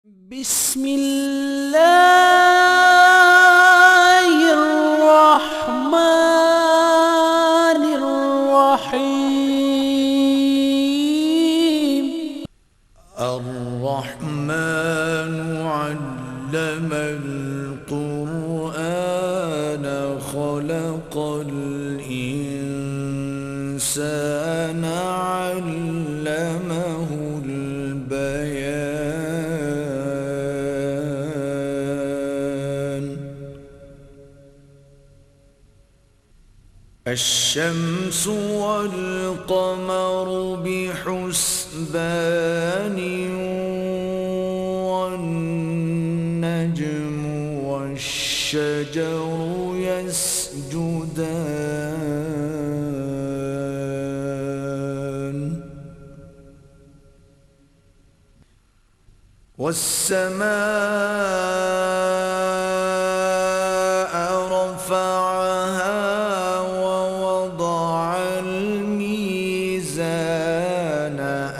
بسم الله الرحمن الرحيم الرحمن علم القرآن خلق الإنسان علمه البيان الشمس والقمر بحسبان والنجم والشجر يسجدان والسماء رفعها ووضع الميزان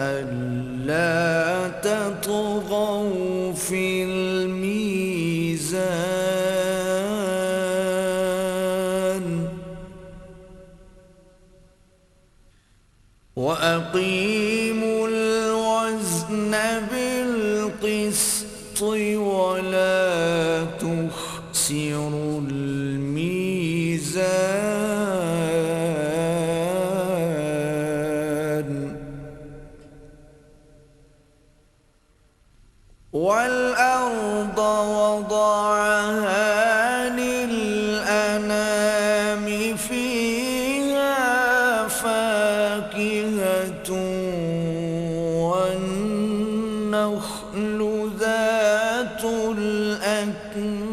ألا تطغوا في الميزان وأقيموا الوزن بالقسط ولا تخسروا الميزان والأرض وضعها للأنام فيها فاكهة والنخل ذات الأكمام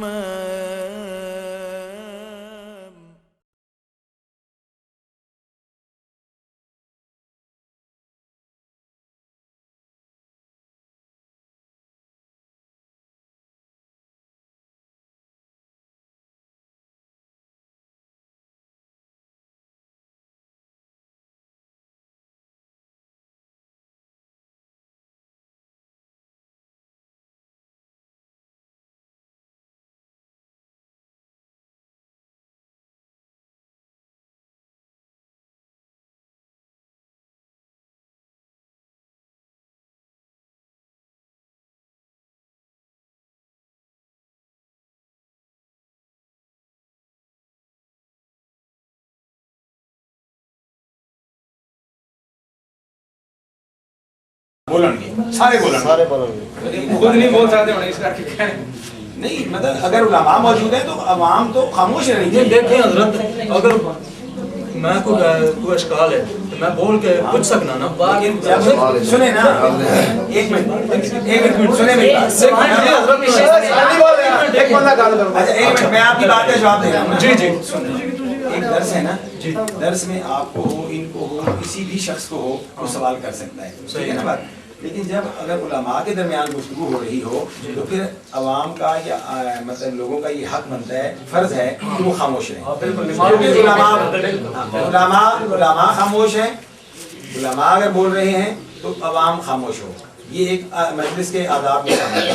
بولن گے سارے بولن گے خود نہیں بول سکتے ہونے اس کا نہیں مطلب اگر علماء موجود ہیں تو عوام تو خاموش رہیں گے. دیکھیں حضرت اگر میں کوئی اشکال ہے تو میں بول کے پوچھ سکنا نا لیکن سنیں نا ایک منٹ سنیں میری ایک بندہ کال کرو. اچھا ایک منٹ میں آپ کی بات کا جواب دے رہا ہوں. جی جی ایک درس ہے نا درس میں آپ کو ہو ان کو ہو کسی بھی شخص کو ہو وہ سوال کر سکتا ہے ٹھیک ہے نا بات. لیکن جب اگر علماء کے درمیان گفتگو ہو رہی ہو تو پھر عوام کا یا مطلب لوگوں کا یہ حق بنتا ہے فرض ہے کہ وہ خاموش رہیں. علماء خاموش ہیں علماء اگر بول رہے ہیں تو عوام خاموش ہو. یہ ایک مجلس کے آداب میں شامل ہے.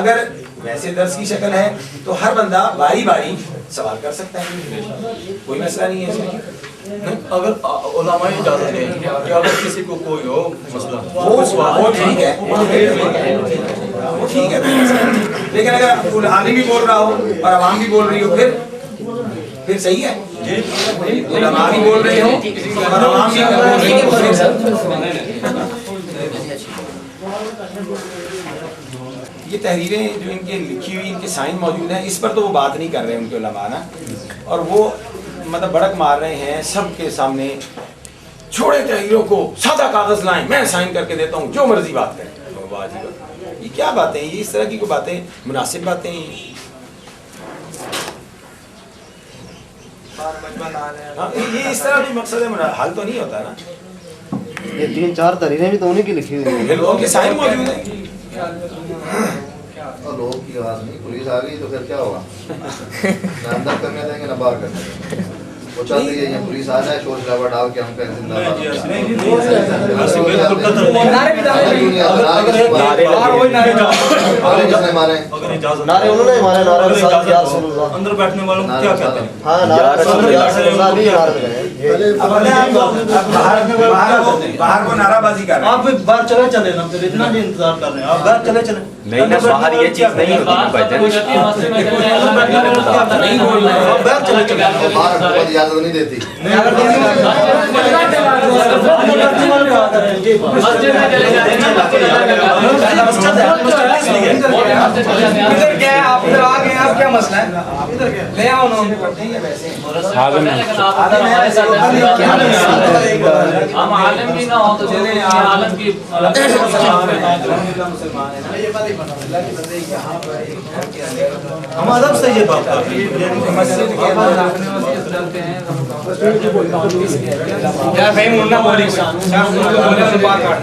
اگر ویسے درس کی شکل ہے تو ہر بندہ باری باری سوال کر سکتا ہے کوئی مسئلہ نہیں ہے اس میں. اگر علماء اجازت دیں کہ اگر کسی کو کوئی ہو مسئلہ وہ ٹھیک ہے وہ ٹھیک ہے لیکن اگر عالم بھی بول رہا ہو اور عوام بھی بول رہی ہو پھر صحیح ہے. علماء بھی بول رہے ہو اور عوام بھی بول رہی ہو. یہ تحریریں جو ان کے لکھی ہوئی ان کے سائن موجود ہیں اس پر تو وہ بات نہیں کر رہے ہیں ان کے علماء نا. اور وہ مطلب بڑک مار رہے ہیں سب کے سامنے چھوڑے تحریروں کو سادہ کاغذ لائیں میں سائن کر کے دیتا ہوں جو مرضی بات کریں. یہ کیا باتیں یہ اس طرح کی کوئی باتیں مناسب باتیں ہیں. یہ اس طرح بھی مقصد حل تو نہیں ہوتا نا. یہ 3-4 تحریریں بھی تو انہیں کی لکھی ہوئی ہیں. لوگوں کے سائن موجود ہیں. اور لوگوں کی آواز نہیں پولیس آ گئی تو پھر کیا ہوگا؟ نہ اندر کرنے دیں گے نہ باہر کرنے دیں گے. وہ چاہتے ہیں یہ پولیس آ جائے شور شرابہ ڈال کے ہم کہیں زندہ باد کس نے مارے نعرے انہوں نے مارے نعرہ رسالت یا رسول اللہ اندر بیٹھنے والوں کو کیا کہتے ہیں؟ ہاں نعرہ رسالت یا رسول اللہ بھی باہر کو نعرہ بازی کر رہے ہیں. آپ باہر چلے چلے نا پھر اتنا بھی انتظار کر رہے ہیں آپ باہر چلے چلے نہیں نا باہر یہ چیز نہیں ہوتی باہر چلے چلے باہر حکومت اجازت نہیں دیتی ادھر کیا ہے آپ ادھر آ گئے ہیں آپ کیا مسئلہ ہے لے آؤ انہوں ہم عالم کی نہ ہو تو عالم کی ہم ادب سے یہ بات کر رہے یار بھائی منا بولی سے بات کرنا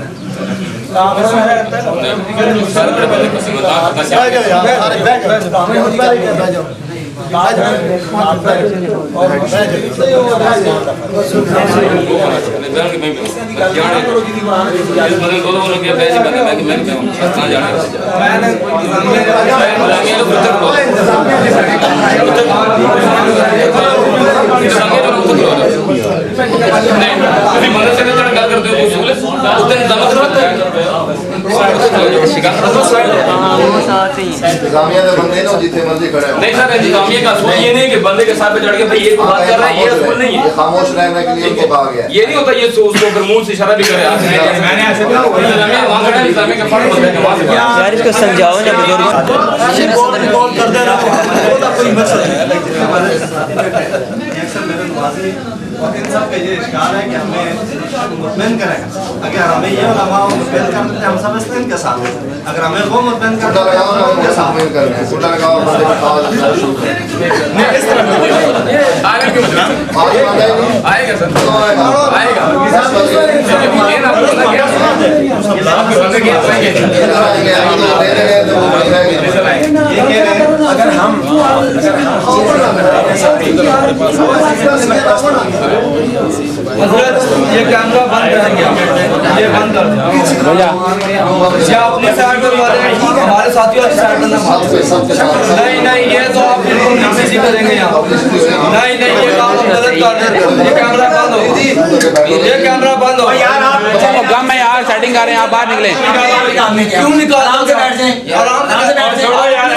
انتظامیہ دے بندے نا جتنے مرضی کھڑے ہو نہیں سر انتظامیہ کا اصول یہ نہیں کہ بندے کے ساتھ پہ چڑھ کے بھائی یہ بات کر رہا ہے یہ اصول نہیں ہے. خاموش رہنے کے لیے ان کو کہا گیا یہ نہیں ہوتا یہ اس کو منہ سے اشارہ بھی کرے میں نے ایسے وہاں کھڑا اسلامیہ کا فرق ہوتا ہے کہ وہاں سے یار اس کو سمجھاؤ نا بزرگ کال کر دینا کوئی مسئلہ ہے اور ان سب کا یہ اشکال ہے کہ ہمیں مطمئن کریں اگر ہمیں یہ علماء مطمئن کرتے ہیں ہم سمجھتے ہیں ان کے ساتھ اگر ہمیں وہ مطمئن کرتے چھوٹا لگاؤ نا ہم جیسا مطمئن کر رہے ہیں چھوٹا لگاؤ بندے کا خواہد شروع کریں نہیں اس طرح آئے گا آئے گا سر آئے گا یہ نہ بولنا کیا آپ کے بندے کیا آئیں گے اگر ہم یہ کیمرہ بند کریں گے یہ بند کر دیں اپنے سائڈ پر ہمارے ساتھیوں کی سائڈ پر نہیں نہیں یہ تو آپ نہیں کریں گے یہاں نہیں نہیں یہ کام ہم غلط کر رہے ہیں یہ کیمرہ بند ہو یہ کیمرہ بند ہو یار آپ گم میں یار سیٹنگ کر رہے ہیں آپ باہر نکلیں کیوں نکال آرام سے بیٹھ جائیں آرام سے بیٹھ جائیں یار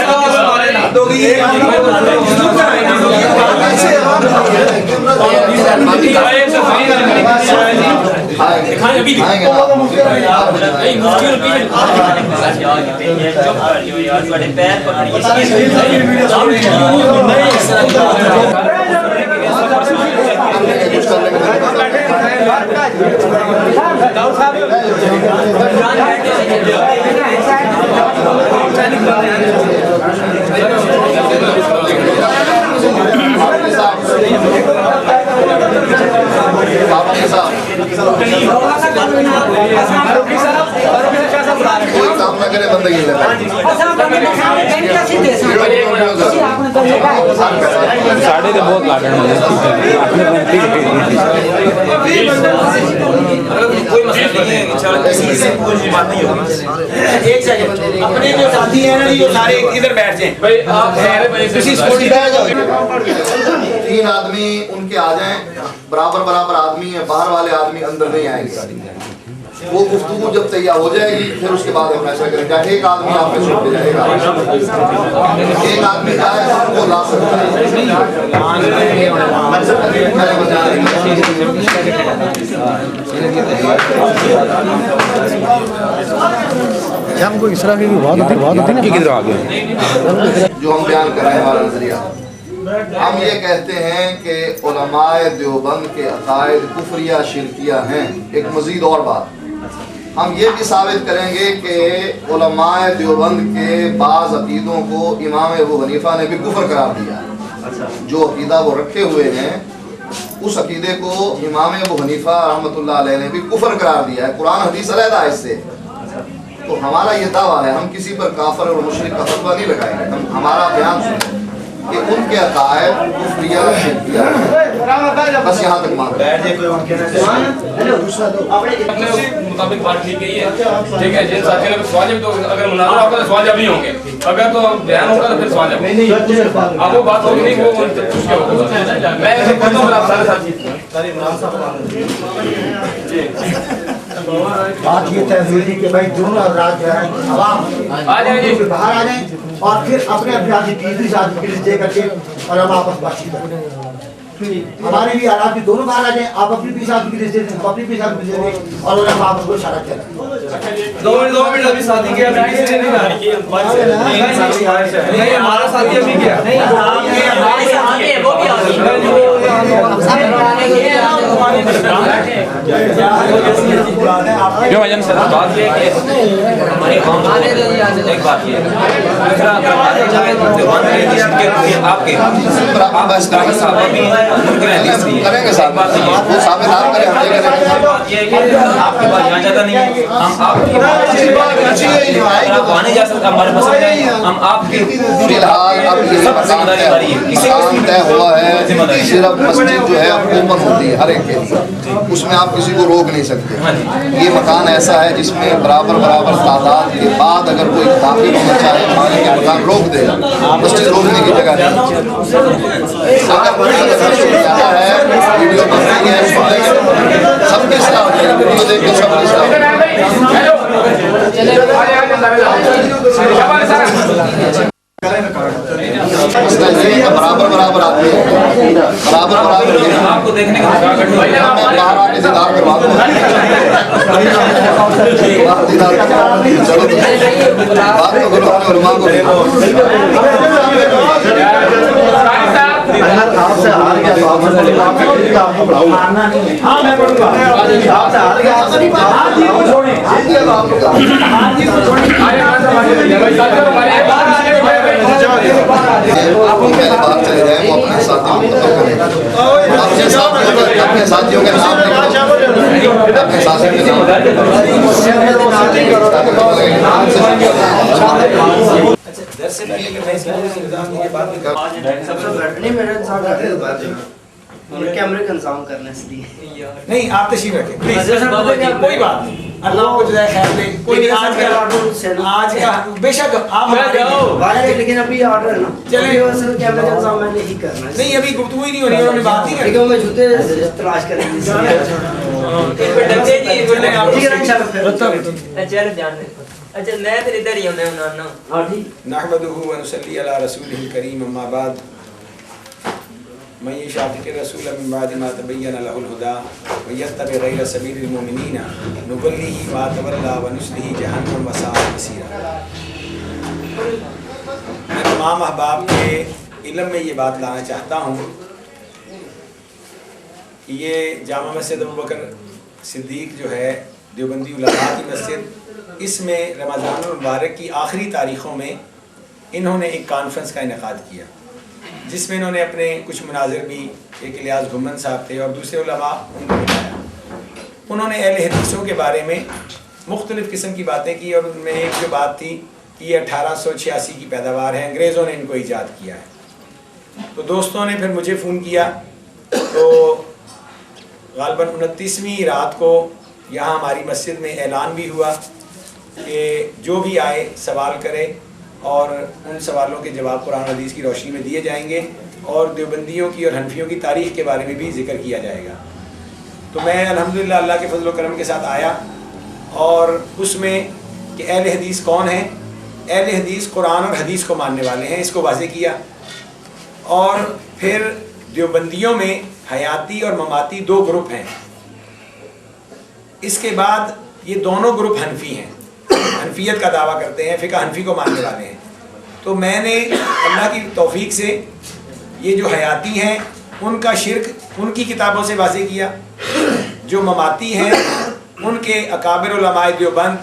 کام نہ کرے بندگی ساڑھے کے بہت لاٹن اپنے جو ساتھی ہیں نا یہ سارے ادھر بیٹھ جائیں تین آدمی ان کے آ جائیں برابر برابر آدمی ہیں باہر والے آدمی اندر نہیں آئیں گے وہ گفتگو جب تیار ہو جائے گی پھر اس کے بعد ہم فیصلہ کریں گے ایک آدمی آپ پہ چھوڑ کے جائے گا ایک آدمی جائے ہم کو لا سکتا کیا ہم کو اس طرح کی بات ہوتی کدھر آ گئے جو ہم بیان کر رہے ہیں ہمارا نظریہ ہم یہ کہتے ہیں کہ علماء دیوبند کے عقائد کفریہ شرکیہ ہیں. ایک مزید اور بات ہم یہ بھی ثابت کریں گے کہ علماء دیوبند کے بعض عقیدوں کو امام ابو حنیفہ نے بھی کفر قرار دیا. جو عقیدہ وہ رکھے ہوئے ہیں اس عقیدے کو امام ابو حنیفہ رحمۃ اللہ علیہ نے بھی کفر قرار دیا ہے. قرآن حدیث علیحدہ ہے اس سے. تو ہمارا یہ دعویٰ ہے ہم کسی پر کافر اور مشرک کا فتویٰ نہیں لگائیں گے. ہمارا بیان سنیں कि उनके अकायद कुफरिया शिरकिया हैं। बस यहाँ तक मान मुताबिक बात ठीक है, ठीक है। जिन साथियों ने सवाल जब, तो अगर मुनाज़रा होगा तो सवाल जब नहीं होंगे, अगर तो बयान होगा तो फिर सवाल जब। अब वो बात होगी नहीं, वो मैं ऐसे करता हूँ आप सारे साथी। बात ये तय हुई थी कि भाई दोनों अफराद जो है अवाम आ जाए जी, बाहर आ जाएं और फिर अपने अपने आदमी तीसरी साथ की लिस्ट दे करके और हम आपस में बातचीत करें। हमारे भी हालात भी दोनों बाहर आ जाएं, आप अपनी भी साथ की लिस्ट दे दें, हम अपनी भी साथ की लिस्ट दे दें और हम आपस को इशारा करें। 2 मिनट अभी साथी के अभी किसी ने नहीं कहा नहीं, हमारा साथी अभी क्या नहीं, वो भी आ गई। क्यों भाईजान सर, बात ये है कि हमारी कौम एक बात ये है, आपके करेंगे साहब, वो साबित आप करें, हम ये करेंगे। आपके पास यहाँ जाता नहीं है, हम आपकी आने जा सकते, हमारे पास हम आपके फिलहाल अब ये मकान तय हुआ है, सिर्फ मस्जिद जो है ओपन होती है हर एक के लिए, उसमें आप किसी को रोक नहीं सकते। ये मकान ऐसा है जिसमें बराबर बराबर तादाद के बाद अगर कोई दाखिल होना चाहे मालिक के मकान रोक देगा, मस्जिद रोकने की जगह नहीं। अगर मस्जिद ज़्यादा है, वीडियो बन रही है, सबके इस्लाम वीडियो देख के सब इस्लाम बराबर बराबर आदमी बराबर बराबर आपको देखने का मौका मैं बाहर आके दीदार करवा दूँ। चलो बात तो करो, अपने उलमा को आपसे हार गया तो आपको पढ़ाऊंगा। हाँ मैं पढ़ूंगा, आपसे हार गया पहले बात चले जाए, वो अपने साथियों को पता करेगा, अपने साथियों के नाम अपने साथियों के नाम दरअसल मैं इसलिए निज़ाम की बात नहीं कर नहीं मेरे साथ कैमरे कंफर्म करने से नहीं, आप तशरीफ रखें प्लीज, कोई बात नहीं, अल्लाह को जो है खैर दे, कोई नहीं। आज का बेशक आप लेकिन अभी ऑर्डर है ना, चलिए कैमरे कंफर्म मैंने ही करना है। नहीं, अभी गुफ्तगू ही नहीं हो रही है, हमने बात नहीं करी। मैं जूते तलाश करेंगे अच्छा मैं फिर इधर ही हूं ना। हां ठीक नहमदुहु व नुसल्ली अला रसूलिहिल करीम, अम्मा बाद मैं शाफ़िक़ रसूल मिन बाद मा तबय्यन लहुल हुदा व यत्तबि गैर सबीलिल मुमिनीन नुवल्लिहि मा तवल्ला व नुस्लिहि जहन्नम व साअत मसीरा। मैं तमाम अहबाब के इल्म में ये बात लाना चाहता हूँ कि ये जामा मस्जिद अबू बकर सिद्दीक़ जो है देवबंदी उलमा की मस्जिद, इसमें रमज़ान मुबारक की आखिरी तारीख़ों में इन्होंने एक कॉन्फ्रेंस का इनेकाद किया, जिसमें इन्होंने अपने कुछ मुनाजिर भी, एक इलियास घुम्मन साहब थे और दूसरे उलमा उनको बुलाया। उन्होंने अहले हदीसों के बारे में मुख्तलिफ़ किस्म की बातें की और उनमें एक जो बात थी कि ये 1886 की पैदावार है, अंग्रेज़ों ने इनको ईजाद किया है। तो दोस्तों ने फिर मुझे फ़ोन किया, तो ग़ालिबन 29वीं रात को यहाँ हमारी मस्जिद में ऐलान भी हुआ कि जो भी आए सवाल करे और उन सवालों के जवाब कुरान हदीस की रोशनी में दिए जाएंगे और देवबंदियों की और हनफियों की तारीख़ के बारे में भी जिक्र किया जाएगा। तो मैं अल्हम्दुलिल्लाह अल्लाह के फजल व करम के साथ आया और उसमें कि अहले हदीस कौन है, अहले हदीस कुरान और हदीस को मानने वाले हैं, इसको वाज़ेह किया। और फिर देवबंदियों में हयाती और ममाती 2 ग्रुप हैं। इसके बाद ये दोनों ग्रुप हनफी हैं, हनफियत का दावा करते हैं, फ़िक़्ह हनफी को मानने वाले हैं। तो मैंने अल्लाह की तौफीक से ये जो हयाती हैं उनका शिर्क उनकी किताबों से वाज़ेह किया, जो ममाती हैं उनके अकाबिर उलमाए देवबंद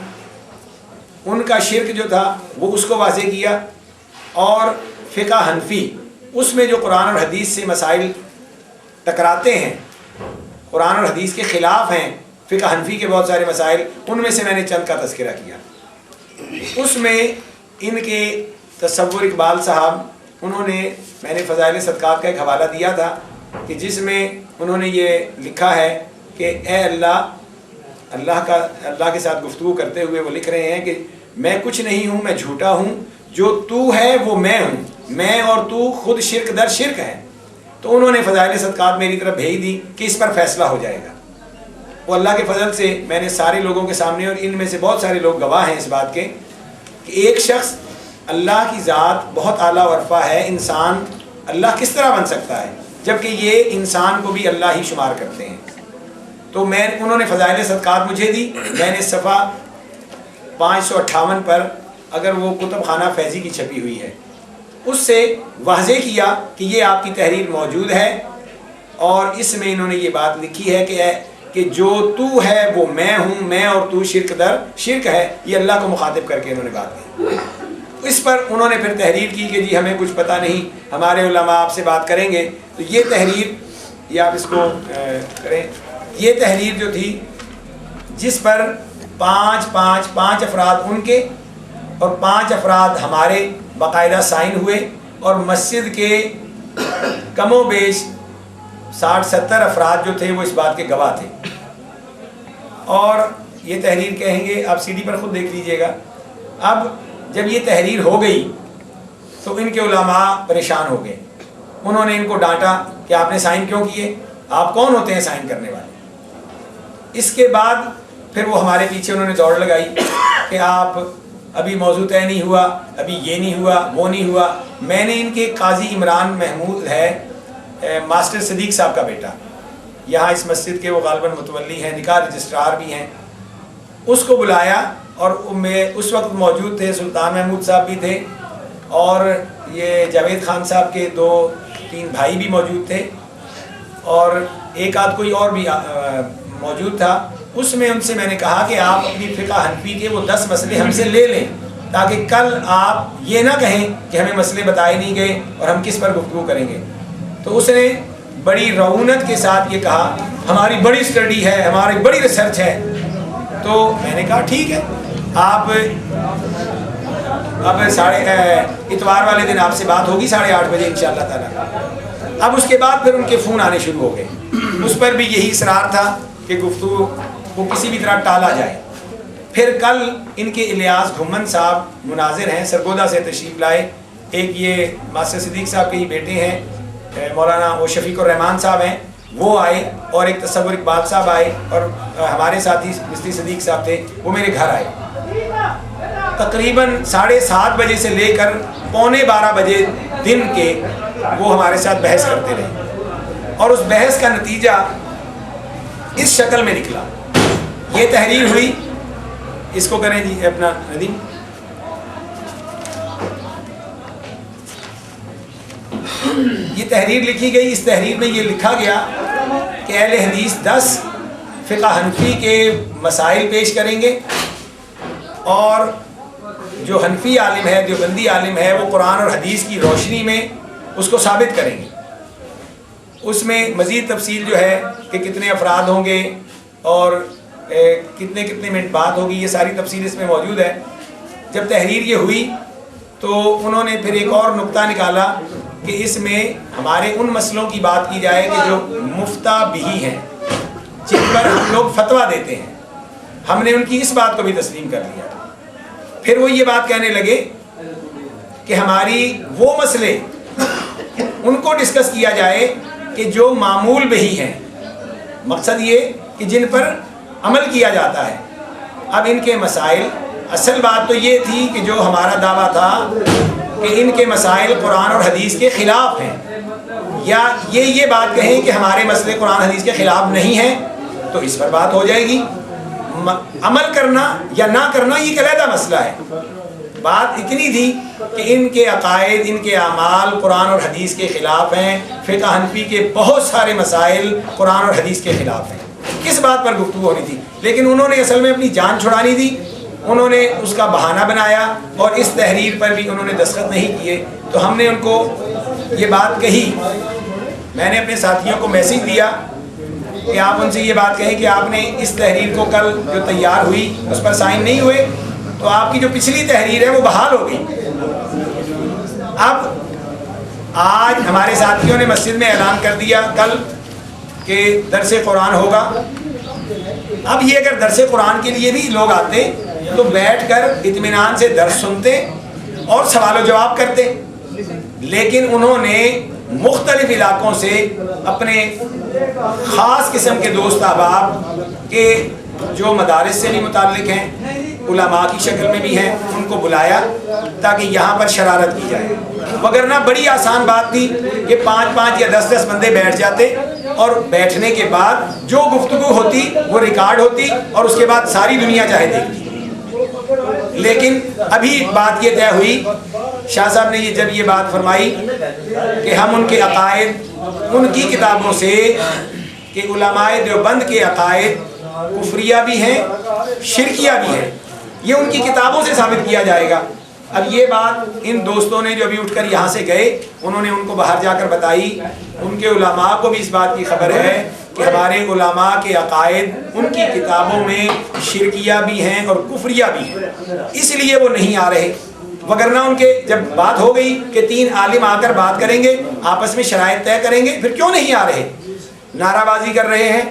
उनका शिर्क जो था वो उसको वाज़ेह किया, और फ़िक़्ह हनफी उसमें जो कुरान और हदीस से मसाइल टकराते हैं, कुरान और हदीस के ख़िलाफ़ हैं फ़िक़्ह हनफी के बहुत सारे मसाइल, उनमें से मैंने चंद का तज़किरा किया। उसमें इनके तसव्वुर इकबाल साहब انہوں نے میں نے فضائل صدقات کا ایک حوالہ دیا تھا کہ جس میں انہوں نے یہ لکھا ہے کہ اے اللہ کے ساتھ گفتگو کرتے ہوئے وہ لکھ رہے ہیں کہ میں کچھ نہیں ہوں، میں جھوٹا ہوں، جو تو ہے وہ میں ہوں، میں اور تو خود شرک در شرک ہے۔ تو انہوں نے فضائل صدقات میری طرف بھیج دی کہ اس پر فیصلہ ہو جائے گا۔ وہ اللہ کے فضل سے میں نے سارے لوگوں کے سامنے، اور ان میں سے بہت سارے لوگ گواہ ہیں اس بات کے، کہ ایک شخص اللہ کی ذات بہت اعلیٰ و رفیع ہے، انسان اللہ کس طرح بن سکتا ہے جبکہ یہ انسان کو بھی اللہ ہی شمار کرتے ہیں۔ تو انہوں نے فضائل صدقات مجھے دی، میں نے صفحہ 558 پر اگر وہ کتب خانہ فیضی کی چھپی ہوئی ہے اس سے واضح کیا کہ یہ آپ کی تحریر موجود ہے، اور اس میں انہوں نے یہ بات لکھی ہے کہ جو تو ہے وہ میں ہوں، میں اور تو شرک در شرک ہے، یہ اللہ کو مخاطب کر کے انہوں نے بات کی۔ اس پر انہوں نے پھر تحریر کی کہ جی ہمیں کچھ پتہ نہیں، ہمارے علماء آپ سے بات کریں گے۔ تو یہ تحریر، یہ آپ اس کو کریں، یہ تحریر جو تھی جس پر 5 افراد ان کے اور 5 افراد ہمارے باقاعدہ سائن ہوئے، اور مسجد کے کم و بیش 60-70 افراد جو تھے وہ اس بات کے گواہ تھے۔ اور یہ تحریر کہیں گے، آپ سی ڈی پر خود دیکھ لیجئے گا۔ اب جب یہ تحریر ہو گئی تو ان کے علماء پریشان ہو گئے، انہوں نے ان کو ڈانٹا کہ آپ نے سائن کیوں کیے، آپ کون ہوتے ہیں سائن کرنے والے۔ اس کے بعد پھر وہ ہمارے پیچھے انہوں نے دوڑ لگائی کہ آپ ابھی موضوع طے نہیں ہوا، ابھی یہ نہیں ہوا، وہ نہیں ہوا۔ میں نے ان کے قاضی عمران محمود ہے، ماسٹر صدیق صاحب کا بیٹا، یہاں اس مسجد کے وہ غالباً متولی ہیں، نکاح رجسٹرار بھی ہیں، اس کو بلایا، اور میں اس وقت موجود تھے سلطان محمود صاحب بھی تھے، اور یہ جاوید خان صاحب کے 2-3 بھائی بھی موجود تھے، اور ایک آدھ کوئی اور بھی موجود تھا۔ اس میں ان سے میں نے کہا کہ آپ اپنی فقہ حنفی کے وہ 10 مسئلے ہم سے لے لیں تاکہ کل آپ یہ نہ کہیں کہ ہمیں مسئلے بتائے نہیں گئے اور ہم کس پر گفتگو کریں گے۔ تو اس نے بڑی رعونت کے ساتھ یہ کہا ہماری بڑی اسٹڈی ہے، ہماری بڑی ریسرچ ہے۔ تو میں نے کہا ٹھیک ہے، آپ اب اتوار والے دن آپ سے بات ہوگی 8:30 بجے انشاءاللہ تعالیٰ۔ اب اس کے بعد پھر ان کے فون آنے شروع ہو گئے، اس پر بھی یہی اصرار تھا کہ گفتگو کو کسی بھی طرح ٹالا جائے۔ پھر کل ان کے الیاس گھمن صاحب مناظر ہیں، سرگودا سے تشریف لائے، ایک یہ ماسٹر صدیق صاحب کے ہی بیٹے ہیں، مولانا وہ شفیق الرحمان صاحب ہیں، وہ آئے، اور ایک تصور اقبال صاحب آئے، اور ہمارے ساتھی مفتی صدیق صاحب تھے، وہ میرے گھر آئے۔ تقریباً 7:30 بجے سے لے کر 11:45 بجے دن کے وہ ہمارے ساتھ بحث کرتے رہے، اور اس بحث کا نتیجہ اس شکل میں نکلا۔ یہ تحریر ہوئی، اس کو کریں جی اپنا ندیم۔ یہ تحریر لکھی گئی، اس تحریر میں یہ لکھا گیا کہ اہل حدیث 10 فقہ حنفی کے مسائل پیش کریں گے، اور جو حنفی عالم ہے، دیوبندی عالم ہے، وہ قرآن اور حدیث کی روشنی میں اس کو ثابت کریں گے۔ اس میں مزید تفصیل جو ہے کہ کتنے افراد ہوں گے اور کتنے منٹ بات ہوگی، یہ ساری تفصیل اس میں موجود ہے۔ جب تحریر یہ ہوئی تو انہوں نے پھر ایک اور نقطہ نکالا کہ اس میں ہمارے ان مسئلوں کی بات کی جائے کہ جو مفتہ بہی ہیں، جن پر ہم لوگ فتویٰ دیتے ہیں۔ ہم نے ان کی اس بات کو بھی تسلیم کر لیا۔ پھر وہ یہ بات کہنے لگے کہ ہماری وہ مسئلے ان کو ڈسکس کیا جائے کہ جو معمول بہی ہیں، مقصد یہ کہ جن پر عمل کیا جاتا ہے۔ اب ان کے مسائل، اصل بات تو یہ تھی کہ جو ہمارا دعویٰ تھا کہ ان کے مسائل قرآن اور حدیث کے خلاف ہیں، یا یہ بات کہیں کہ ہمارے مسئلے قرآن حدیث کے خلاف نہیں ہیں، تو اس پر بات ہو جائے گی۔ عمل کرنا یا نہ کرنا یہ ایک علیحدہ مسئلہ ہے۔ بات اتنی تھی کہ ان کے عقائد، ان کے اعمال قرآن اور حدیث کے خلاف ہیں، فقہ حنفی کے بہت سارے مسائل قرآن اور حدیث کے خلاف ہیں۔ کس بات پر گفتگو ہونی تھی؟ لیکن انہوں نے اصل میں اپنی جان چھڑانی تھی، انہوں نے اس کا بہانہ بنایا، اور اس تحریر پر بھی انہوں نے دستخط نہیں کیے۔ تو ہم نے ان کو یہ بات کہی، میں نے اپنے ساتھیوں کو میسیج دیا کہ آپ ان سے یہ بات کہیں کہ آپ نے اس تحریر کو کل جو تیار ہوئی اس پر سائن نہیں ہوئے، تو آپ کی جو پچھلی تحریر ہے وہ بحال ہو گئی۔ اب آج ہمارے ساتھیوں نے مسجد میں اعلان کر دیا کل کہ درس قرآن ہوگا. اب یہ اگر درس قرآن کے لیے بھی لوگ آتے تو بیٹھ کر اطمینان سے درس سنتے اور سوال و جواب کرتے، لیکن انہوں نے مختلف علاقوں سے اپنے خاص قسم کے دوست احباب کے جو مدارس سے بھی متعلق ہیں، علماء کی شکل میں بھی ہیں، ان کو بلایا تاکہ یہاں پر شرارت کی جائے. وگرنہ بڑی آسان بات تھی کہ 5 یا 10 بندے بیٹھ جاتے اور بیٹھنے کے بعد جو گفتگو ہوتی وہ ریکارڈ ہوتی اور اس کے بعد ساری دنیا چاہے دیکھتی. لیکن ابھی بات یہ طے ہوئی، شاہ صاحب نے جب یہ بات فرمائی کہ ہم ان کے عقائد ان کی کتابوں سے، کہ علماء دیوبند کے عقائد کفریہ بھی ہیں شرکیہ بھی ہیں، یہ ان کی کتابوں سے ثابت کیا جائے گا. اب یہ بات ان دوستوں نے جو ابھی اٹھ کر یہاں سے گئے انہوں نے ان کو باہر جا کر بتائی. ان کے علماء کو بھی اس بات کی خبر ہے کہ ہمارے علماء کے عقائد ان کی کتابوں میں شرکیہ بھی ہیں اور کفریہ بھی ہیں، اس لیے وہ نہیں آ رہے. وگرنہ ان کے جب بات ہو گئی کہ 3 عالم آ کر بات کریں گے، آپس میں شرائط طے کریں گے، پھر کیوں نہیں آ رہے؟ نعرہ بازی کر رہے ہیں،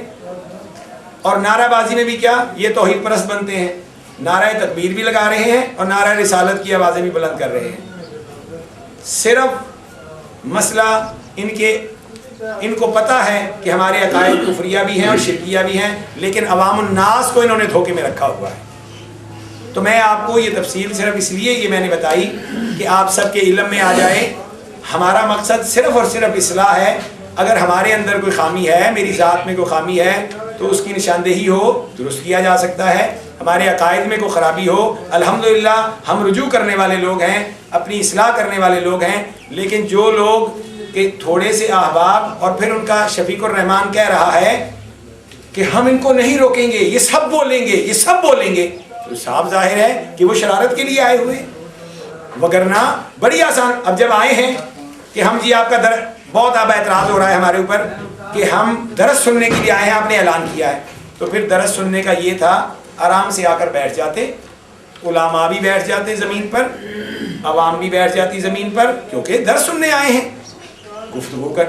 اور نعرہ بازی میں بھی کیا یہ توحید پرست بنتے ہیں، نعرہ تکبیر بھی لگا رہے ہیں اور نعرہ رسالت کی آوازیں بھی بلند کر رہے ہیں. صرف مسئلہ ان کو پتہ ہے کہ ہمارے عقائد کفریہ بھی ہیں اور شرکیہ بھی ہیں، لیکن عوام الناس کو انہوں نے دھوکے میں رکھا ہوا ہے. تو میں آپ کو یہ تفصیل صرف اس لیے یہ میں نے بتائی کہ آپ سب کے علم میں آ جائے. ہمارا مقصد صرف اور صرف اصلاح ہے. اگر ہمارے اندر کوئی خامی ہے، میری ذات میں کوئی خامی ہے تو اس کی نشاندہی ہو، درست کیا جا سکتا ہے. ہمارے عقائد میں کوئی خرابی ہو، الحمدللہ ہم رجوع کرنے والے لوگ ہیں، اپنی اصلاح کرنے والے لوگ ہیں. لیکن جو لوگ کہ تھوڑے سے احباب اور پھر ان کا شفیق الرحمان کہہ رہا ہے کہ ہم ان کو نہیں روکیں گے، یہ سب بولیں گے، یہ سب بولیں گے، تو صاف ظاہر ہے کہ وہ شرارت کے لیے آئے ہوئے. وگرنہ بڑی آسان. اب جب آئے ہیں کہ ہم جی آپ کا بہت اب اعتراض ہو رہا ہے ہمارے اوپر کہ ہم درس سننے کے لیے آئے ہیں، آپ نے اعلان کیا ہے، تو پھر درس سننے کا یہ تھا آرام سے آ کر بیٹھ جاتے، علماء بھی بیٹھ جاتے زمین پر، عوام بھی بیٹھ جاتی زمین پر، کیونکہ درس سننے آئے ہیں. گفتگو کر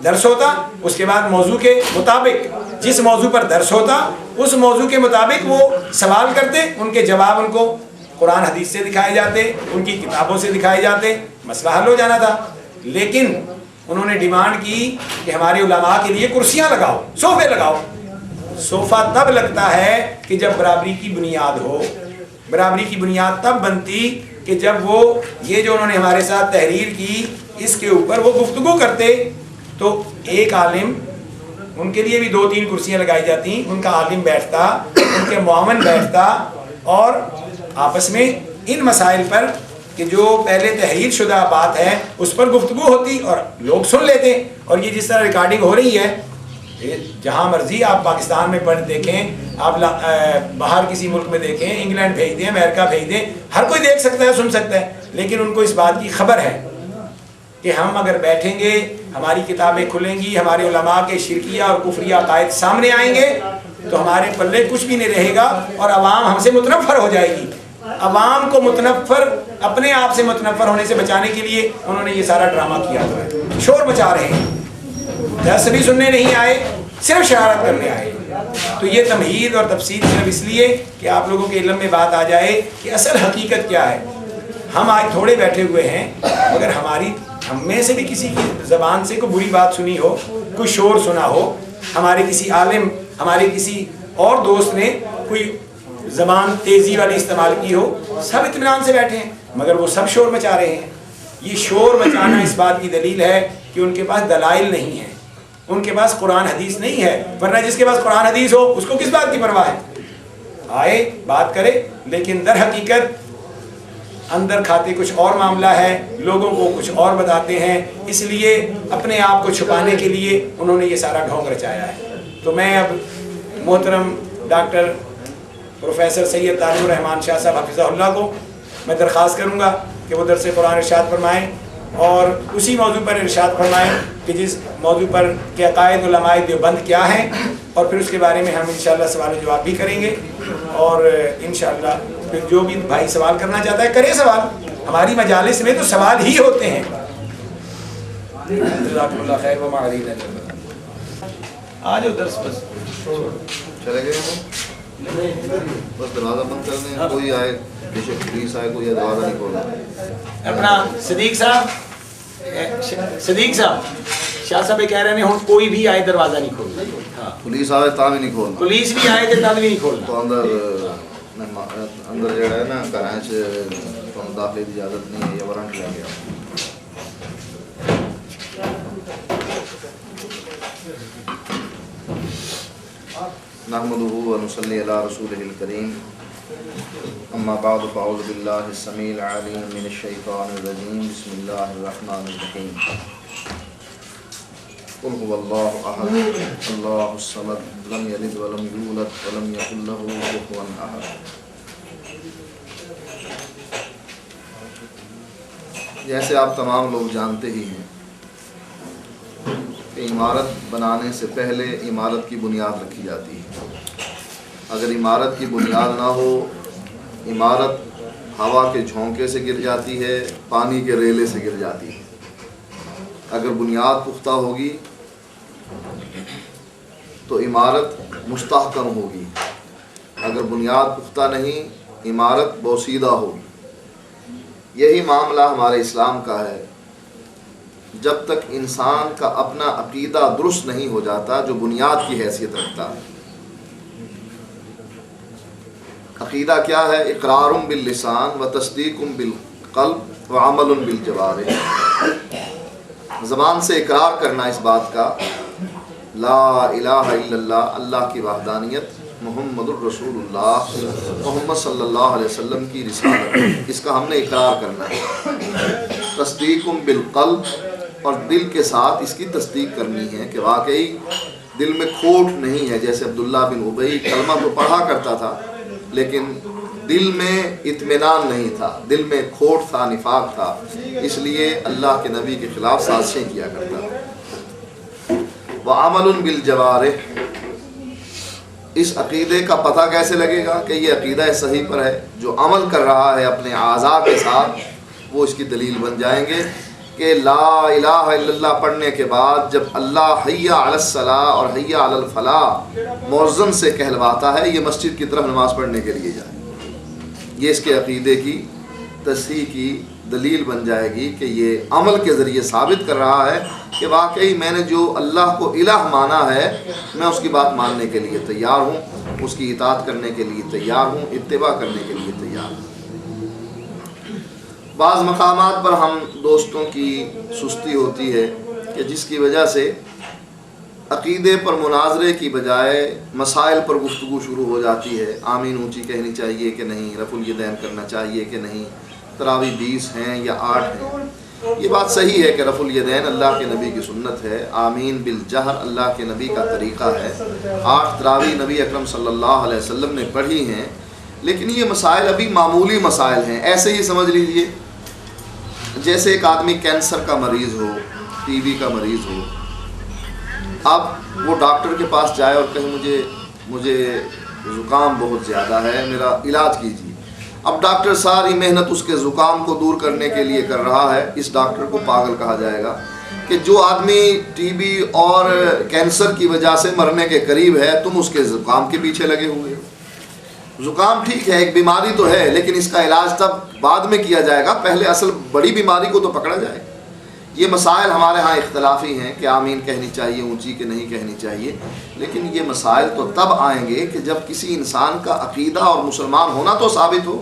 درس ہوتا، اس کے بعد موضوع کے مطابق جس موضوع پر درس ہوتا اس موضوع کے مطابق وہ سوال کرتے، ان کے جواب ان کو قرآن حدیث سے دکھائے جاتے، ان کی کتابوں سے دکھائے جاتے، مسئلہ حل ہو جانا تھا. لیکن انہوں نے ڈیمانڈ کی کہ ہمارے علماء کے لیے کرسیاں لگاؤ، صوفے لگاؤ. صوفہ تب لگتا ہے کہ جب برابری کی بنیاد ہو. برابری کی بنیاد تب بنتی کہ جب وہ یہ جو انہوں نے ہمارے ساتھ تحریر کی اس کے اوپر وہ گفتگو کرتے تو ایک عالم، ان کے لیے بھی 2-3 کرسیاں لگائی جاتی، ان کا عالم بیٹھتا، ان کے معاون بیٹھتا اور آپس میں ان مسائل پر کہ جو پہلے تحریر شدہ بات ہے اس پر گفتگو ہوتی اور لوگ سن لیتے. اور یہ جس طرح ریکارڈنگ ہو رہی ہے جہاں مرضی آپ پاکستان میں پڑھ دیکھیں، آپ باہر کسی ملک میں دیکھیں، انگلینڈ بھیج دیں، امریکہ بھیج دیں، ہر کوئی دیکھ سکتا ہے، سن سکتا ہے. لیکن ان کو اس بات کی خبر ہے کہ ہم اگر بیٹھیں گے، ہماری کتابیں کھلیں گی، ہمارے علماء کے شرکیہ اور کفریہ عقائد سامنے آئیں گے تو ہمارے پلے کچھ بھی نہیں رہے گا اور عوام ہم سے متنفر ہو جائے گی. عوام کو اپنے آپ سے متنفر ہونے سے بچانے کے لیے انہوں نے یہ سارا ڈرامہ کیا ہوا ہے. شور مچا رہے ہیں، درس بھی سننے نہیں آئے، صرف شرارت کرنے آئے. تو یہ تمہید اور تفصیل صرف اس لیے کہ آپ لوگوں کے علم میں بات آ جائے کہ اصل حقیقت کیا ہے. ہم آج تھوڑے بیٹھے ہوئے ہیں، اگر ہم میں سے بھی کسی کی زبان سے کوئی بری بات سنی ہو، کوئی شور سنا ہو، ہمارے کسی عالم، ہمارے کسی اور دوست نے کوئی زبان تیزی والی استعمال کی ہو، سب اطمینان سے بیٹھے ہیں، مگر وہ سب شور مچا رہے ہیں. یہ شور مچانا اس بات کی دلیل ہے کہ ان کے پاس دلائل نہیں ہیں، ان کے پاس قرآن حدیث نہیں ہے. ورنہ جس کے پاس قرآن حدیث ہو اس کو کس بات کی پرواہ ہے؟ آئے بات کرے. لیکن در حقیقت اندر کھاتے کچھ اور معاملہ ہے، لوگوں کو کچھ اور بتاتے ہیں، اس لیے اپنے آپ کو چھپانے کے لیے انہوں نے یہ سارا ڈھونگ رچایا ہے. تو میں اب محترم ڈاکٹر پروفیسر سید طارق الرحمان شاہ صاحب حفظہ اللہ کو میں درخواست کروں گا کہ وہ درس قرآن ارشاد فرمائیں اور اسی موضوع پر ارشاد فرمائیں کہ جس موضوع پر کہ عقائد علماء دیوبند کیا ہیں، اور پھر اس کے بارے میں ہم انشاءاللہ سوال و جواب بھی کریں گے. اور انشاءاللہ پھر جو بھی بھائی سوال کرنا چاہتا ہے کرے سوال. ہماری مجالس میں تو سوال ہی ہوتے ہیں. जज़ाकुमुल्लाह खैर व मा अलैना इल्ला अल-बलाग। आ जाओ दर्स बस चले गए हम बस दरवाज़ा बंद कर दें, कोई आए बेशक पुलिस आए, कोई दरवाज़ा नहीं खोलना। अपना सदीक साहब शाह साहब कह रहे हैं हुण कोई भी आए दरवाजा नहीं खोलना। हाँ पुलिस आवे ता भी नहीं खोलना, पुलिस भी आए तो तद भी नहीं खोलना। तो अंदर जड़ा है ना घरां च तुहानूं दाखले की इजाज़त नहीं है या वारंट लग गया। नहमदुहु व नुसल्ली अला रसूलिहिल करीम, अम्मा बाद फ़अऊज़ु बिल्लाहि स्समीइल अलीम मिनश शैतानिर रजीम, बिस्मिल्लाहिर रहमानिर रहीम। कुल हुवल्लाहु अहद, अल्लाहुस समद, लम यलिद व लम यूलद व लम यकुल लहू कुफुवन अहद। जैसे आप तमाम लोग जानते ही हैं कि इमारत बनाने से पहले इमारत की बुनियाद रखी जाती है। अगर इमारत की बुनियाद ना हो, इमारत हवा के झोंके से गिर जाती है, पानी के रेले से गिर जाती है। अगर बुनियाद पुख्ता होगी तो इमारत मुस्तहकम होगी, अगर बुनियाद पुख्ता नहीं इमारत बोसीदा होगी। यही मामला हमारे इस्लाम का है। जब तक इंसान का अपना अकीदा दुरुस्त नहीं हो जाता जो बुनियाद की हैसियत रखता है। अकीदा क्या है? इकरारुम बिल लिसान व तस्दीकुम बिल क़ल्ब व अमलुम बिल जवारिह। ज़बान से इकरार करना इस बात का, ला इलाहा इल्लल्लाह, अल्लाह की वहदानियत, मुहम्मदुर रसूलुल्लाह, मोहम्मद सल्लल्लाहु अलैहि वसल्लम की रिसालत, इसका हमने इकरार करना है। तस्दीकुम बिल क़ल्ब, और दिल के साथ इसकी तस्दीक करनी है कि वाकई दिल में खोट नहीं है। जैसे अब्दुल्ला बिन उबई कलमा तो पढ़ा करता था लेकिन दिल में इत्मीनान नहीं था, दिल में खोट था, निफाक था, इसलिए अल्लाह के नबी के खिलाफ साजिशें किया करता था। व अमलुन बिल जवारिह, इस अकीदे का पता कैसे लगेगा कि ये अकीदा सही पर है? जो अमल कर रहा है अपने आज़ा के साथ वो इसकी दलील बन जाएंगे कि ला इलाहा इल्लल्लाह पढ़ने के बाद जब अल्लाह हय्या अलस्सलाह और हय्या अलल फलाह मुअज़्ज़िन से कहलवाता है ये मस्जिद की तरफ नमाज़ पढ़ने के लिए जाए, ये इसके अकीदे की तस्हीह की दलील बन जाएगी कि ये अमल के ज़रिए साबित कर रहा है कि वाकई मैंने जो अल्लाह को इलाह माना है मैं उसकी बात मानने के लिए तैयार हूँ, उसकी इताअत करने के लिए तैयार हूँ, इत्तिबा करने के लिए तैयार हूँ। बाज़ मकामात पर हम दोस्तों की सुस्ती होती है कि जिसकी वजह से अक़ीदे पर मुनाजरे की बजाय मसाइल पर गुफ्तगू शुरू हो जाती है। आमीन ऊँची कहनी चाहिए कि नहीं, रफ़ुल यदैन करना चाहिए कि नहीं, तरावी 20 हैं या 8 हैं। ये बात सही है कि रफ़ुल यदैन अल्लाह के नबी की सुन्नत है, आमीन बिल जहर अल्लाह के नबी का तरीक़ा है, 8 तरावी नबी अकरम सल्लल्लाहु अलैहि वसल्लम ने पढ़ी हैं। लेकिन ये मसाइल अभी मामूली मसाइल हैं। ऐसे ही समझ लीजिए जैसे एक आदमी कैंसर का मरीज़ हो, टीबी का मरीज़ हो, अब वो डॉक्टर के पास जाए और कहे मुझे ज़ुकाम बहुत ज़्यादा है, मेरा इलाज कीजिए। अब डॉक्टर सारी मेहनत उसके ज़ुकाम को दूर करने के लिए कर रहा है, इस डॉक्टर को पागल कहा जाएगा कि जो आदमी टीबी और कैंसर की वजह से मरने के करीब है तुम उसके ज़ुकाम के पीछे लगे हुए हो। ज़ुकाम ठीक है, एक बीमारी तो है, लेकिन इसका इलाज तब बाद में किया जाएगा, पहले असल बड़ी बीमारी को तो पकड़ा जाएगा। ये मसाइल हमारे यहाँ इख्तलाफी हैं कि आमीन कहनी चाहिए ऊंची कि नहीं कहनी चाहिए, लेकिन ये मसाइल तो तब आएंगे कि जब किसी इंसान का अकीदा और मुसलमान होना तो साबित हो।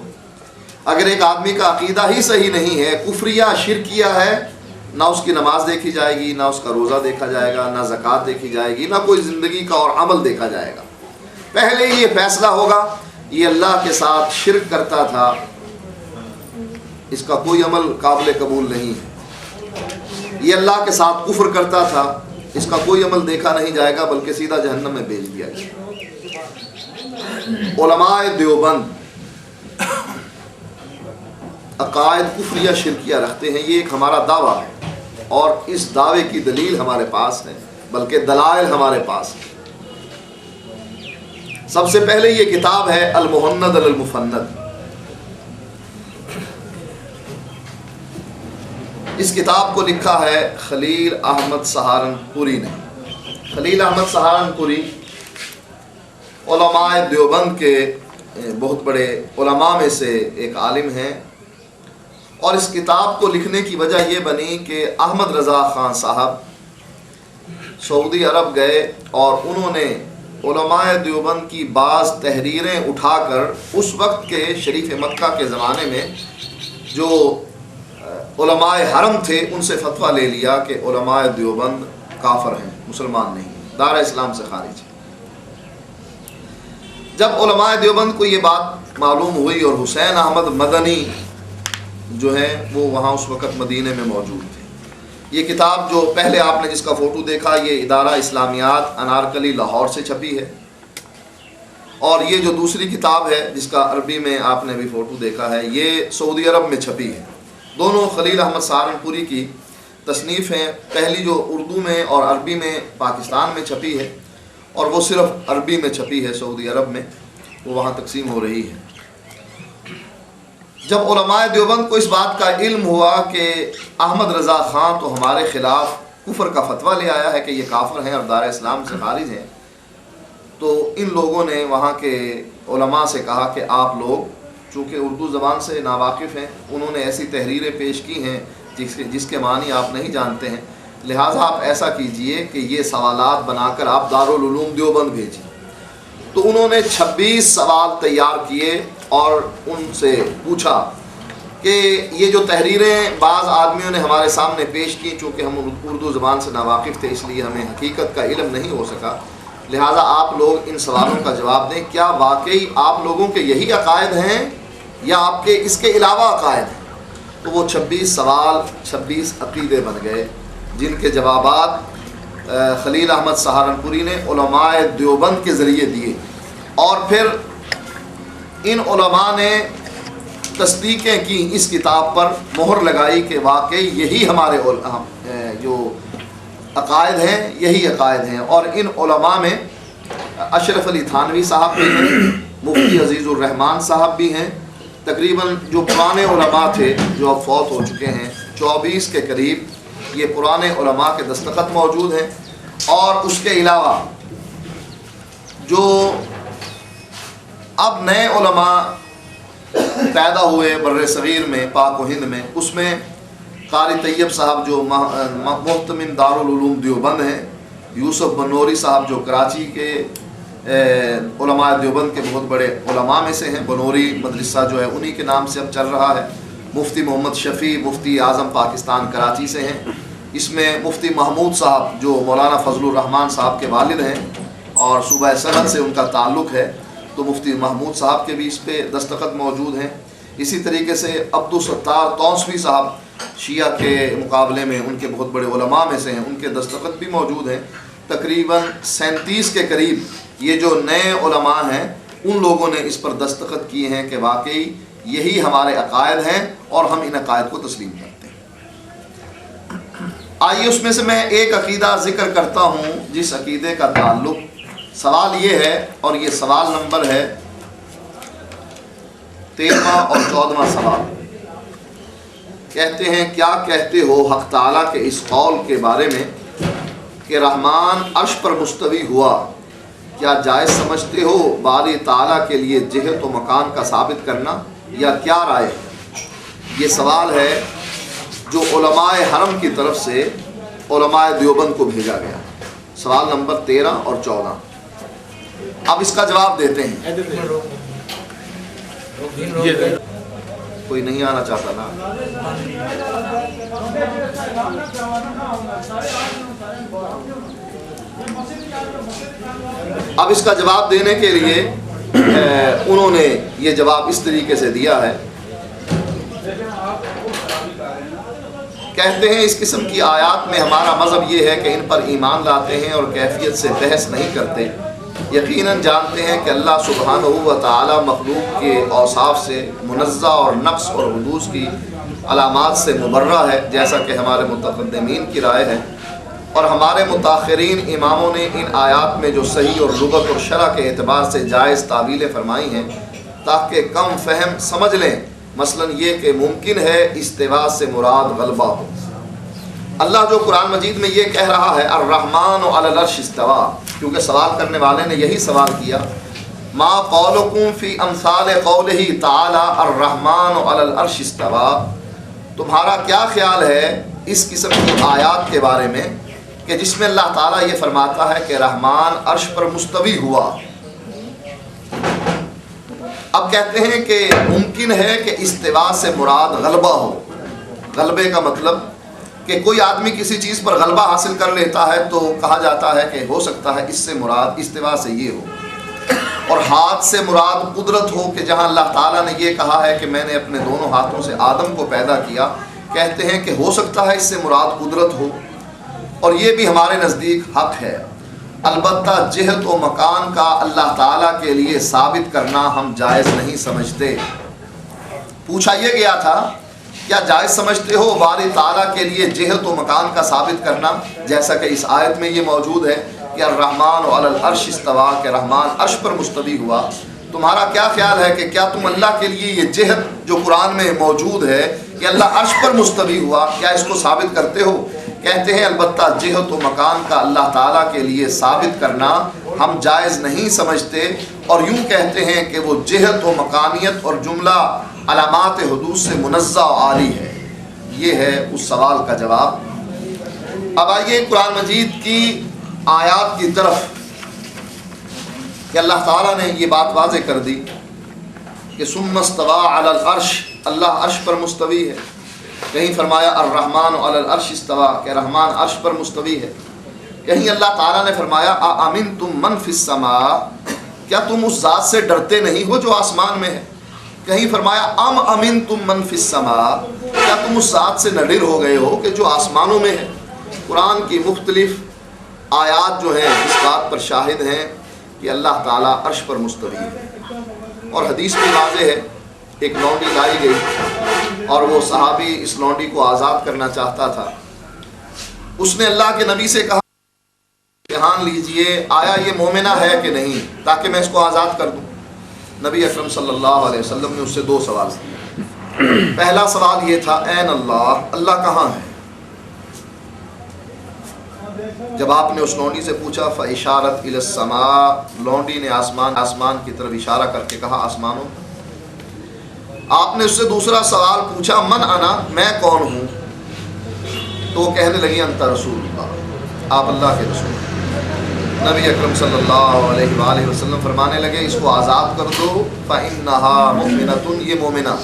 अगर एक आदमी का अकीदा ही सही नहीं है, कुफरिया शिरकिया है, ना उसकी नमाज देखी जाएगी, ना उसका रोज़ा देखा जाएगा, ना ज़कात देखी जाएगी, ना कोई ज़िंदगी का और अमल देखा जाएगा। पहले ये फैसला होगा ये अल्लाह के साथ शिरक करता था, इसका कोई अमल काबिल कबूल नहीं है। ये अल्लाह के साथ कुफ्र करता था, इसका कोई अमल देखा नहीं जाएगा, बल्कि सीधा जहन्नम में भेज दिया जाएगा। उलमाए देवबंद अकायद कुफ्रिया शिरकिया रखते हैं, ये एक हमारा दावा है और इस दावे की दलील हमारे पास है, बल्कि दलाइल हमारे पास है। सबसे पहले ये किताब है अल मुहन्नद अल मुफन्नद। इस किताब को लिखा है खलील अहमद सहारनपुरी ने। खलील अहमद सहारनपुरी उलमाए देवबंद के बहुत बड़े उलमा में से एक आलिम हैं, और इस किताब को लिखने की वजह ये बनी कि अहमद रज़ा ख़ान साहब सऊदी अरब गए और उन्होंने उलमाए देवबंद की बाज़ तहरीरें उठाकर उस वक्त के शरीफ मक्का के ज़माने में जो उलमाए हरम थे उनसे फतवा ले लिया कि उलमाए देवबंद काफिर हैं, मुसलमान नहीं, दारा इस्लाम से खारिज है। जब उलमाए देवबंद को ये बात मालूम हुई और हुसैन अहमद मदनी जो है वो वहाँ उस वक़्त मदीने में मौजूद थे। ये किताब जो पहले आपने जिसका फ़ोटो देखा, ये इदारा इस्लामियात अनारकली लाहौर से छपी है, और ये जो दूसरी किताब है जिसका अरबी में आपने भी फ़ोटो देखा है, ये सऊदी अरब में छपी है। दोनों खलील अहमद सहारनपुरी की तसनीफ़ हैं। पहली जो उर्दू में और अरबी में पाकिस्तान में छपी है, और वो सिर्फ़ अरबी में छपी है सऊदी अरब में, वो वहाँ तकसीम हो रही है। जब उलमाए देवबंद को इस बात का इल्म हुआ कि अहमद रज़ा ख़ान तो हमारे ख़िलाफ़ कुफ़र का फतवा ले आया है कि ये काफिर हैं और दारा इस्लाम से खारिज हैं, तो इन लोगों ने वहाँ के उलमा से कहा कि आप लोग चूँकि उर्दू ज़बान से नावाकिफ़ हैं, उन्होंने ऐसी तहरीरें पेश की हैं जिसके मानी आप नहीं जानते हैं, लिहाजा आप ऐसा कीजिए कि ये सवालात बनाकर आप दारुल उलूम देवबंद भेजिए। तो उन्होंने 26 सवाल तैयार किए और उनसे पूछा कि ये जो तहरीरें बाज़ आदमियों ने हमारे सामने पेश की, चूँकि हम उर्दू ज़बान से नावाकिफ़ थे इसलिए हमें हकीकत का इल्म नहीं हो सका, लिहाजा आप लोग इन सवालों का जवाब दें, क्या वाकई आप लोगों के यही अकायद हैं या आपके इसके अलावा अकायद हैं? तो वो 26 सवाल 26 अक़ीदे बन गए, जिनके जवाबात खलील अहमद सहारनपुरी ने उलमाए देवबंद के ज़रिए दिए, और फिर इन उलमा ने तस्दीक़ें की, इस किताब पर मोहर लगाई कि वाकई यही हमारे जो अकायद हैं यही अकायद हैं। और इन उलमा में अशरफ अली थानवी साहब भी हैं, मुफ्ती अजीज़ुर रहमान साहब भी हैं, तकरीबन जो पुराने उलमा थे जो अब फौत हो चुके हैं 24 के करीब ये पुराने उलमा के दस्तखत मौजूद हैं। और उसके अलावा जो अब नए उलमा पैदा हुए बर्रे सगीर में, पाक व हिंद में, उसमें कारी तैयब साहब जो मुहतमिम दारुल उलूम देवबंद हैं, यूसुफ बनोरी साहब जो कराची के उलमा देवबंद के बहुत बड़े उलमा में से हैं, बनोरी मदरसा जो है उन्हीं के नाम से अब चल रहा है। मुफ्ती मोहम्मद शफ़ी मुफ्ती आज़म पाकिस्तान कराची से हैं। इसमें मुफ्ती महमूद साहब जो मौलाना फजलुर रहमान साहब के वालिद हैं और सूबा सनद से उनका ताल्लुक़ है, तो मुफ्ती महमूद साहब के भी इस पे दस्तखत मौजूद हैं। इसी तरीके से अब्दुल सत्तार तौसवी साहब शिया के मुकाबले में उनके बहुत बड़े उलमा में से हैं, उनके दस्तखत भी मौजूद हैं। तकरीबन 37 के करीब ये जो नए उलमा हैं उन लोगों ने इस पर दस्तखत किए हैं कि वाकई यही हमारे अकायद हैं और हम इन अकायद को तस्लीम करते हैं। आइए उसमें से मैं एक अकीदा ज़िक्र करता हूँ जिस अकीदे का ताल्लुक़, सवाल ये है, और ये सवाल नंबर है 13वां और 14वां सवाल। कहते हैं, क्या कहते हो हक़ ताला के इस कौल के बारे में कि रहमान अर्श पर मुस्तवी हुआ, क्या जायज़ समझते हो बारी ताला के लिए जिहत व मकान का साबित करना, या क्या राय है? ये सवाल है जो उलमाए हरम की तरफ से उलमाए देवबंद को भेजा गया। सवाल नंबर 13 और 14। अब इसका जवाब देते हैं। कोई नहीं आना चाहता ना? अब इसका जवाब देने के लिए उन्होंने ये जवाब इस तरीके से दिया है। कहते हैं, इस किस्म की आयात में हमारा मज़हब ये है कि इन पर ईमान लाते हैं और कैफियत से बहस नहीं करते। यकीनन जानते हैं कि अल्लाह सुब्हानहू व तआला मखलूक के औसाफ से मुनज़्ज़ह और नक्स और हुदूस की अलामात से मुबर्रा है, जैसा कि हमारे मुतक़द्दिमीन की राय है। और हमारे मुताख़िरीन इमामों ने इन आयात में जो सही और लुग़त और शरअ के एतबार से जायज़ तावीलें फरमाई हैं ताकि कम फ़हम समझ लें। मसलन ये कि मुमकिन है इस्तिवा से मुराद गलबा हो, اللہ جو قرآن مجید میں یہ کہہ رہا ہے الرحمن علی العرش استوا، کیونکہ سوال کرنے والے نے یہی سوال کیا، ما قولکم فی امثال قولہ تعالی الرحمن علی العرش استوا، تمہارا کیا خیال ہے اس قسم کی آیات کے بارے میں کہ جس میں اللہ تعالیٰ یہ فرماتا ہے کہ رحمان عرش پر مستوی ہوا۔ اب کہتے ہیں کہ ممکن ہے کہ استوا سے مراد غلبہ ہو۔ غلبے کا مطلب کہ کوئی آدمی کسی چیز پر غلبہ حاصل کر لیتا ہے تو کہا جاتا ہے کہ ہو سکتا ہے اس سے مراد استوا سے یہ ہو، اور ہاتھ سے مراد قدرت ہو کہ جہاں اللہ تعالیٰ نے یہ کہا ہے کہ میں نے اپنے دونوں ہاتھوں سے آدم کو پیدا کیا، کہتے ہیں کہ ہو سکتا ہے اس سے مراد قدرت ہو، اور یہ بھی ہمارے نزدیک حق ہے۔ البتہ جہت و مکان کا اللہ تعالیٰ کے لیے ثابت کرنا ہم جائز نہیں سمجھتے۔ پوچھا یہ گیا تھا کیا جائز سمجھتے ہو باری تعالیٰ کے لیے جہت و مکان کا ثابت کرنا، جیسا کہ اس آیت میں یہ موجود ہے کہ الرحمن علی العرش استوا، کہ رحمان عرش پر مستوی ہوا۔ تمہارا کیا خیال ہے کہ کیا تم اللہ کے لیے یہ جہت جو قرآن میں موجود ہے کہ اللہ عرش پر مستوی ہوا، کیا اس کو ثابت کرتے ہو؟ کہتے ہیں البتہ جہت و مکان کا اللہ تعالیٰ کے لیے ثابت کرنا ہم جائز نہیں سمجھتے، اور یوں کہتے ہیں کہ وہ جہت و مکانیت اور جملہ علامات حدوث سے منزہ و عالی ہے۔ یہ ہے اس سوال کا جواب۔ اب آئیے قرآن مجید کی آیات کی طرف کہ اللہ تعالیٰ نے یہ بات واضح کر دی کہ ثم استوى علی العرش، اللہ عرش پر مستوی ہے۔ کہیں فرمایا الرحمن علی العرش استوى، کہ رحمان عرش پر مستوی ہے۔ کہیں اللہ تعالیٰ نے فرمایا اَأَمِنْتُم مَّن فِي السَّمَاءِ، کیا تم اس ذات سے ڈرتے نہیں ہو جو آسمان میں ہے۔ کہیں فرمایا ام امنتم من فی السماء، کیا تم اس ذات سے نہ ڈر ہو گئے ہو کہ جو آسمانوں میں ہے۔ قرآن کی مختلف آیات جو ہیں اس بات پر شاہد ہیں کہ اللہ تعالیٰ عرش پر مستوی ہے، اور حدیث بھی واضح ہے۔ ایک لونڈی لائی گئی اور وہ صحابی اس لونڈی کو آزاد کرنا چاہتا تھا۔ اس نے اللہ کے نبی سے کہا امتحان لیجئے آیا یہ مومنہ ہے کہ نہیں، تاکہ میں اس کو آزاد کر دوں۔ نبی اکرم صلی اللہ علیہ وسلم نے اس سے دو سوال کیے۔ پہلا سوال یہ تھا این اللہ، اللہ کہاں ہے؟ جب آپ نے اس لونڈی سے پوچھا فاشارت الی السماء، لونڈی نے آسمان کی طرف اشارہ کر کے کہا آسمانوں۔ آپ نے اس سے دوسرا سوال پوچھا من انا، میں کون ہوں؟ تو وہ کہنے لگی انت رسول اللہ، آپ اللہ کے رسول۔ نبی اکرم صلی اللہ علیہ وآلہ وسلم فرمانے لگے اس کو آزاد کر دو، فإنہا مؤمنۃ، یہ مومنہ۔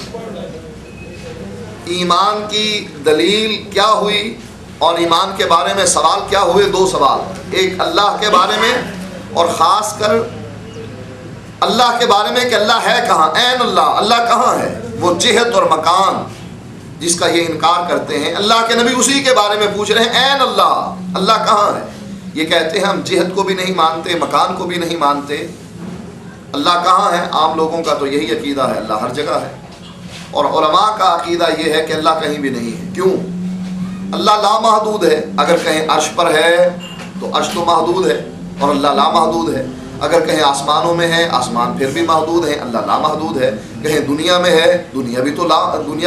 ایمان کی دلیل کیا ہوئی اور ایمان کے بارے میں سوال کیا ہوئے؟ دو سوال، ایک اللہ کے بارے میں اور خاص کر اللہ کے بارے میں کہ اللہ ہے کہاں، این اللہ، اللہ کہاں ہے، وہ جہت اور مکان جس کا یہ انکار کرتے ہیں۔ اللہ کے نبی اسی کے بارے میں پوچھ رہے ہیں این اللہ، اللہ کہاں ہے۔ یہ کہتے ہیں ہم جہت کو بھی نہیں مانتے، مکان کو بھی نہیں مانتے، اللہ کہاں ہے۔ عام لوگوں کا تو یہی عقیدہ ہے اللہ ہر جگہ ہے، اور علماء کا عقیدہ یہ ہے کہ اللہ کہیں بھی نہیں ہے۔ کیوں؟ اللہ لامحدود ہے، اگر کہیں عرش پر ہے تو عرش تو محدود ہے اور اللہ لامحدود ہے، اگر کہیں آسمانوں میں ہے آسمان پھر بھی محدود ہیں، اللہ لامحدود ہے، کہیں دنیا میں ہے دنیا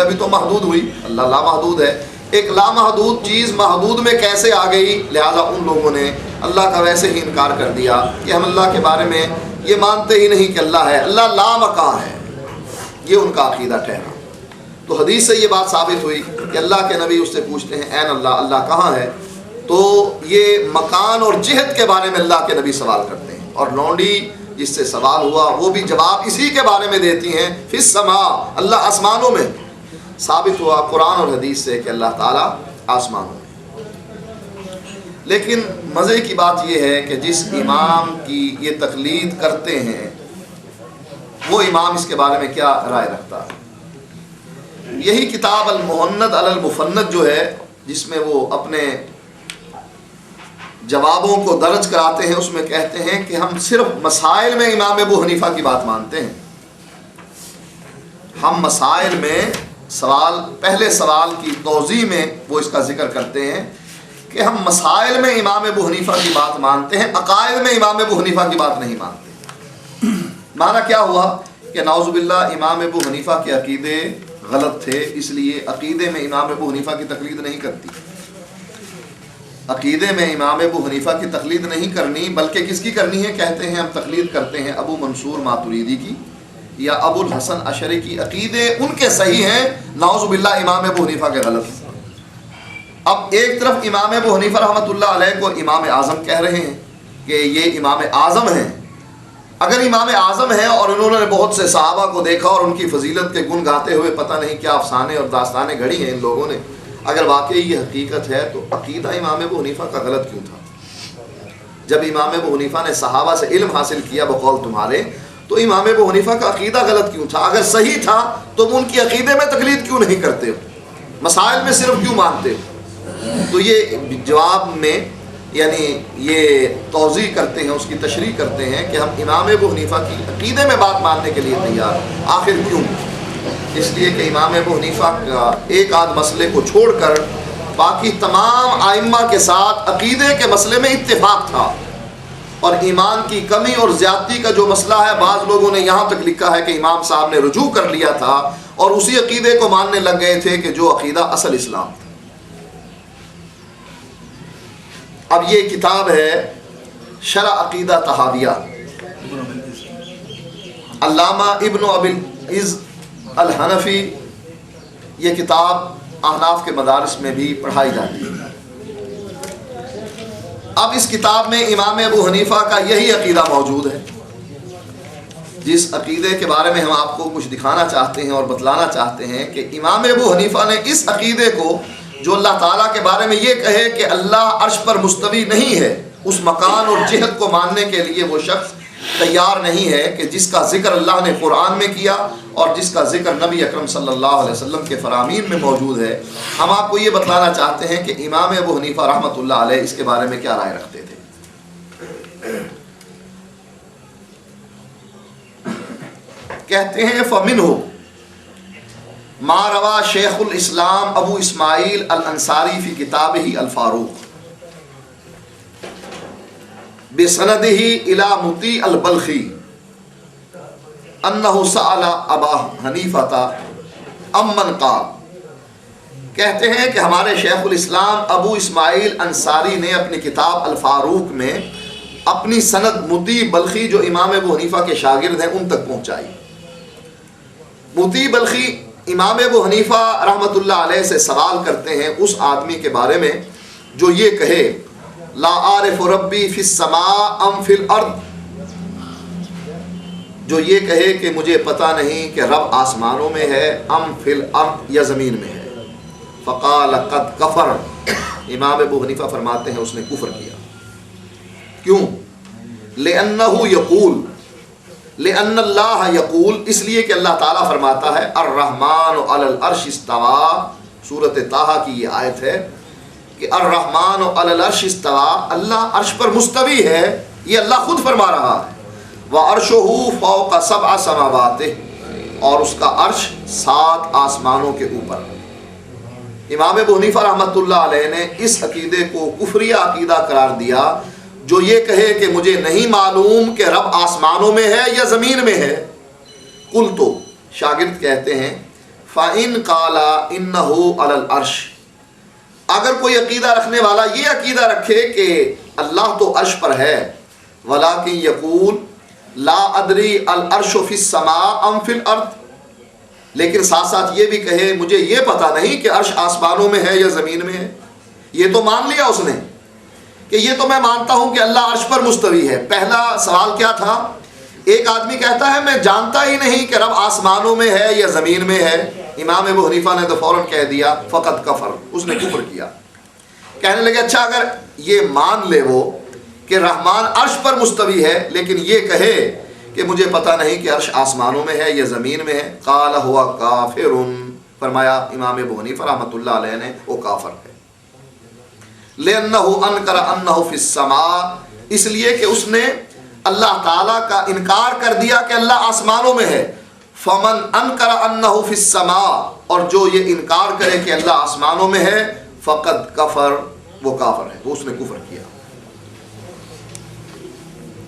بھی تو محدود ہوئی، اللہ لامحدود ہے۔ ایک لامحدود چیز محدود میں کیسے آ گئی؟ لہذا ان لوگوں نے اللہ کا ویسے ہی انکار کر دیا کہ ہم اللہ کے بارے میں یہ مانتے ہی نہیں کہ اللہ ہے، اللہ لامکان ہے، یہ ان کا عقیدہ ٹھہرا۔ تو حدیث سے یہ بات ثابت ہوئی کہ اللہ کے نبی اس سے پوچھتے ہیں این اللہ، اللہ کہاں ہے؟ تو یہ مکان اور جہت کے بارے میں اللہ کے نبی سوال کرتے ہیں، اور لونڈی جس سے سوال ہوا وہ بھی جواب اسی کے بارے میں دیتی ہیں فی السماء، اللہ آسمانوں میں۔ ثابت ہوا قرآن اور حدیث سے کہ اللہ تعالیٰ آسمانوں میں۔ لیکن مزے کی بات یہ ہے کہ جس امام کی یہ تقلید کرتے ہیں وہ امام اس کے بارے میں کیا رائے رکھتا ہے؟ یہی کتاب المہند علی المفند جو ہے جس میں وہ اپنے جوابوں کو درج کراتے ہیں، اس میں کہتے ہیں کہ ہم صرف مسائل میں امام ابو حنیفہ کی بات مانتے ہیں۔ ہم مسائل میں پہلے سوال کی توضیح میں وہ اس کا ذکر کرتے ہیں کہ ہم مسائل میں امام ابو حنیفہ کی بات مانتے ہیں، عقائد میں امام ابو حنیفہ کی بات نہیں مانتے۔ معنی کیا ہوا کہ نعوذ باللہ امام ابو حنیفہ کے عقیدے غلط تھے، اس لیے عقیدے میں امام ابو حنیفہ کی تقلید نہیں کرتی۔ अकीदे में इमाम अबू हनीफा की तकलीद नहीं करनी, बल्कि किसकी करनी है? कहते हैं हम तकलीद करते हैं अबू मंसूर मातुरीदी की या अबुल हसन अशरी की। अकीदे उनके सही हैं, नाउज़ुबिल्लाह इमाम अबू हनीफा के गलत। अब एक तरफ इमाम अबू हनीफा रहमतुल्लाह अलैह को इमाम आज़म कह रहे हैं कि ये इमाम आज़म हैं। अगर इमाम आज़म हैं और उन्होंने बहुत से सहाबा को देखा और उनकी फजीलत के गुण गाते हुए पता नहीं क्या अफसाने और दास्तानें घड़ी हैं इन लोगों ने, अगर वाकई ये हकीकत है तो अकीदा इमाम अबू हनीफा का गलत क्यों था? जब इमाम अबू हनीफा ने सहाबा से इल्म हासिल किया बकौल तुम्हारे, तो इमाम अबू हनीफा का अकीदा गलत क्यों था? अगर सही था तो उनकी अकीदे में तकलीद क्यों नहीं करते हो? मसाइल में सिर्फ क्यों मानते हो? तो ये जवाब में यानी ये तौज़ी करते हैं, उसकी तशरीह करते हैं कि हम इमाम अबू हनीफा की अकीदे में बात मानने के लिए तैयार। आखिर क्यों? इसलिए कि इमाम अबू हनीफा का एक आध मसले को छोड़कर बाकी तमाम आइम्मा के साथ अकीदे के मसले में इत्तेफाक था, और ईमान की कमी और ज़्यादती का जो मसला है, बाज़ लोगों ने यहाँ तक लिखा है कि इमाम साहब ने रुजू कर लिया था और उसी अकीदे को मानने लग गए थे कि जो अकीदा असल इस्लाम था। अब ये किताब है शरअ अकीदा तहाविया, अल्लामा इब्न अबिल इज़्ज़ अल हनफी। ये किताब अहनाफ के मदारिस में भी पढ़ाई जाती है। अब इस किताब में इमाम अबू हनीफा का यही अकीदा मौजूद है, जिस अकीदे के बारे में हम आपको कुछ दिखाना चाहते हैं और बतलाना चाहते हैं कि इमाम अबू हनीफा ने इस अकीदे को, जो अल्लाह ताला के बारे में ये कहे कि अल्लाह अर्श पर मुस्तवी नहीं है, उस मकान और जिहत को मानने के लिए वो शख्स तैयार नहीं है कि जिसका जिक्र अल्लाह ने कुरान में किया और जिसका जिक्र नबी अकरम सल्लल्लाहु अलैहि वसल्लम के फरामीन में मौजूद है। हम आपको ये बतलाना चाहते हैं कि इमाम अबू हनीफा रहमतुल्लाह अलैह इसके बारे में क्या राय रखते थे। कहते हैं फ़मिन्हु मा रवा शेखुल इस्लाम अबू इस्माइल अल अंसारी फ़ी किताबिही अल फ़ारूक़ बिसनदिही इला मुती अल बल्खी अन्नहु सअला अबा हनीफता अम्मन क़ाल। कहते हैं कि हमारे शेखुल इस्लाम अबू इस्माइल अंसारी ने अपनी किताब अल फ़ारूक़ में अपनी सनद मुती बल्खी, जो इमाम अबू हनीफा के शागिर्द हैं, उन तक पहुँचाई। मुती बल्खी इमाम अबू हनीफा रहमतुल्लाह अलैह से सवाल करते हैं उस आदमी के बारे में जो ये कहे ला आरिफ़ु रब्बी फिस समा अम फिल अर्द, जो ये कहे कि मुझे पता नहीं कि रब आसमानों में है अम फिल अर्द या ज़मीन में है। फ़क़ाल क़द कफ़र, इमाम अबू हनीफा फरमाते हैं उसने कुफ्र किया। क्यों? लिअन्नहु यक़ूल, लिअन्नल्लाह यक़ूल, इसलिए कि अल्लाह ताला फरमाता है अर्रहमान अलल अर्श इस्तवा। सूरत ताहा की ये आयत है कि अर्रहमान अलल अर्श इस्तवा, अल्लाह अर्श पर मुस्तवी है, ये अल्लाह खुद फरमा रहा है। व अर्शुहु फ़ौक़ सबअ समावातिह, और उसका अर्श 7 आसमानों के ऊपर। इमाम अबू हनीफा रहमतुल्लाह अलैह ने इस अकीदे को कुफरिया अकीदा करार दिया, जो ये कहे कि मुझे नहीं मालूम कि रब आसमानों में है या ज़मीन में है। कुल तो शागिर्द कहते हैं फ़इन क़ाला इन्नहु अलल अर्श, अगर कोई अकीदा रखने वाला ये अकीदा रखे कि अल्लाह तो अर्श पर है, वलाकिन यक़ूल ला अदरी अल अर्शु फिस समा अम फिल अर्द, लेकिन साथ साथ ये भी कहे मुझे ये पता नहीं कि अर्श आसमानों में है या ज़मीन में है। ये तो मान लिया उसने कि ये तो मैं मानता हूं कि अल्लाह अर्श पर मुस्तवी है। पहला सवाल क्या था? एक आदमी कहता है मैं जानता ही नहीं कि रब आसमानों में है या ज़मीन में है। इमाम अबू हनीफा ने तो फौरन कह दिया फ़क़द कफ़र, उसने कुफ्र किया। कहने लगे अच्छा अगर ये मान ले वो कि रहमान अर्श पर मुस्तवी है, लेकिन ये कहे कि मुझे पता नहीं कि अर्श आसमानों में है या ज़मीन में है, क़ाल हुआ काफ़िरुन, फरमाया इमाम अबू हनीफा रहमतुल्लाह अलैह ने वो काफ़िर है। लिअन्नहु अनकर अन्नहु फिस समा, इसलिए कि उसने अल्लाह ताला का इनकार कर दिया कि अल्लाह आसमानों में है। फमन अनकर अन्नहु फिस समा, और जो ये इनकार करे कि अल्लाह आसमानों में है, फ़क़द कफ़र, वो काफ़िर है, वो उसने कुफ्र किया।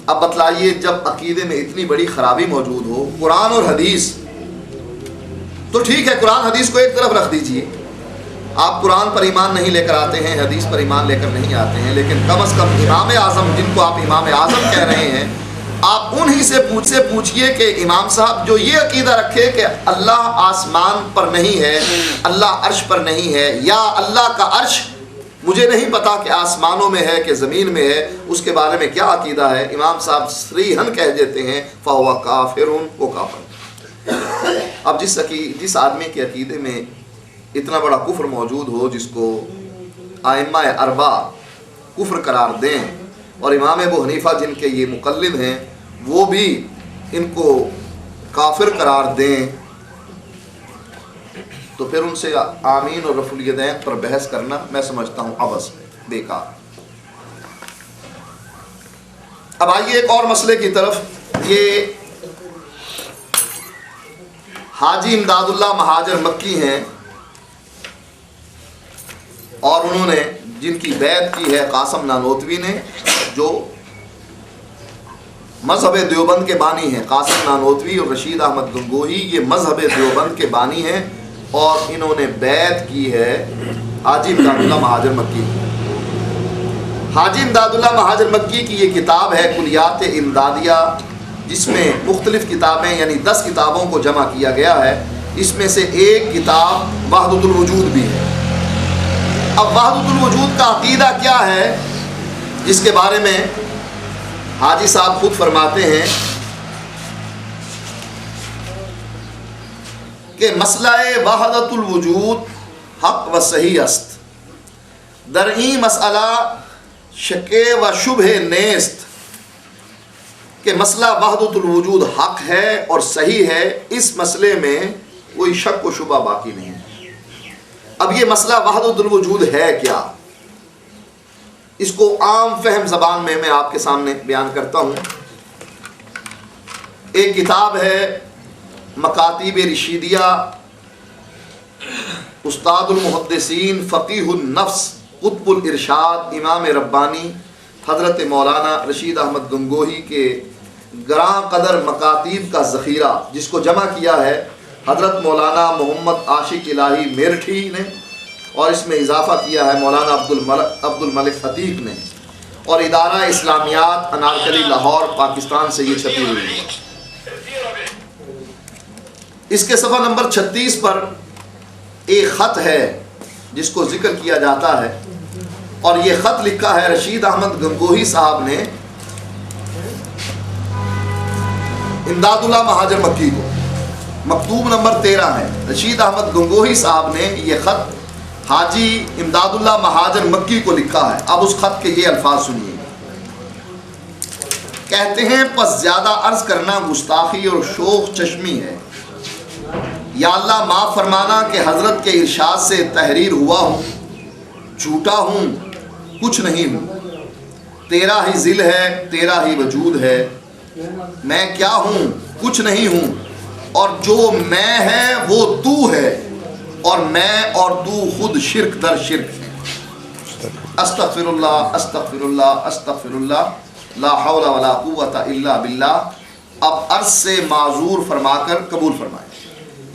अब बतलाइए जब अकीदे में इतनी बड़ी खराबी मौजूद हो, कुरान और हदीस तो ठीक है, कुरान हदीस को एक तरफ रख दीजिए, آپ قرآن پر ایمان نہیں لے کر آتے ہیں, حدیث پر ایمان لے کر نہیں آتے ہیں, لیکن کم از کم امام اعظم جن کو آپ امام اعظم کہہ رہے ہیں, آپ انہی سے پوچھئے کہ امام صاحب جو یہ عقیدہ رکھے کہ اللہ آسمان پر نہیں ہے, اللہ عرش پر نہیں ہے, یا اللہ کا عرش مجھے نہیں پتا کہ آسمانوں میں ہے کہ زمین میں ہے, اس کے بارے میں کیا عقیدہ ہے, امام صاحب صریحاً کہہ دیتے ہیں فَهُوَ کافر, وہ کافر. اب جس آدمی کے عقیدے میں اتنا بڑا کفر موجود ہو, جس کو ائمہ اربعہ کفر قرار دیں, اور امام ابو حنیفہ جن کے یہ مقلد ہیں وہ بھی ان کو کافر قرار دیں, تو پھر ان سے آمین اور رفع الیدین پر بحث کرنا میں سمجھتا ہوں عبث, بیکار. اب آئیے ایک اور مسئلے کی طرف. یہ حاجی امداد اللہ مہاجر مکی ہیں, اور انہوں نے جن کی بیعت کی ہے قاسم نانوتوی نے, جو مذہب دیوبند کے بانی ہیں. قاسم نانوتوی اور رشید احمد گنگوہی یہ مذہب دیوبند کے بانی ہیں, اور انہوں نے بیعت کی ہے حاجی امداد اللہ مہاجر مکی. حاجی امداد اللہ مہاجر مکی کی یہ کتاب ہے کلیات امدادیہ, جس میں مختلف کتابیں یعنی 10 کتابوں کو جمع کیا گیا ہے. اس میں سے ایک کتاب وحدۃ الوجود بھی ہے. اب وحدۃ الوجود کا عقیدہ کیا ہے, جس کے بارے میں حاجی صاحب خود فرماتے ہیں کہ مسئلہ وحدت الوجود حق و صحیح است, در این مسئلہ شک و شبہ نیست, کہ مسئلہ وحدت الوجود حق ہے اور صحیح ہے, اس مسئلے میں کوئی شک و شبہ باقی نہیں ہے. اب یہ مسئلہ وحدت الوجود ہے کیا, اس کو عام فہم زبان میں آپ کے سامنے بیان کرتا ہوں. ایک کتاب ہے مکاتیب رشیدیہ, استاد المحدثین فقیہ النفس قطب الارشاد امام ربانی حضرت مولانا رشید احمد گنگوہی کے گراں قدر مکاتیب کا ذخیرہ, جس کو جمع کیا ہے حضرت مولانا محمد عاشق الہی میرٹھی نے, اور اس میں اضافہ کیا ہے مولانا عبد الملک عتیق نے, اور ادارہ اسلامیات انارکلی لاہور پاکستان سے یہ چھپی ہوئی ہے. اس کے صفحہ نمبر 36 پر ایک خط ہے جس کو ذکر کیا جاتا ہے, اور یہ خط لکھا ہے رشید احمد گنگوہی صاحب نے امداد اللہ مہاجر مکی کو. مکتوب نمبر 13 ہے. رشید احمد گنگوہی صاحب نے یہ خط حاجی امداد اللہ مہاجر مکی کو لکھا ہے. اب اس خط کے یہ الفاظ سنیے. کہتے ہیں پس زیادہ عرض کرنا گستاخی اور شوخ چشمی ہے. یا اللہ معاف فرمانا کہ حضرت کے ارشاد سے تحریر ہوا ہوں, جھوٹا ہوں, کچھ نہیں ہوں. تیرا ہی ذل ہے, تیرا ہی وجود ہے. میں کیا ہوں, کچھ نہیں ہوں, اور جو میں ہے وہ تو ہے, اور میں اور تو خود شرک در شرک ہے. استغفر اللہ استغفر اللہ استغفر اللہ, لا حول ولا قوت الا باللہ. اب عرض سے معذور فرما کر قبول فرمائیں.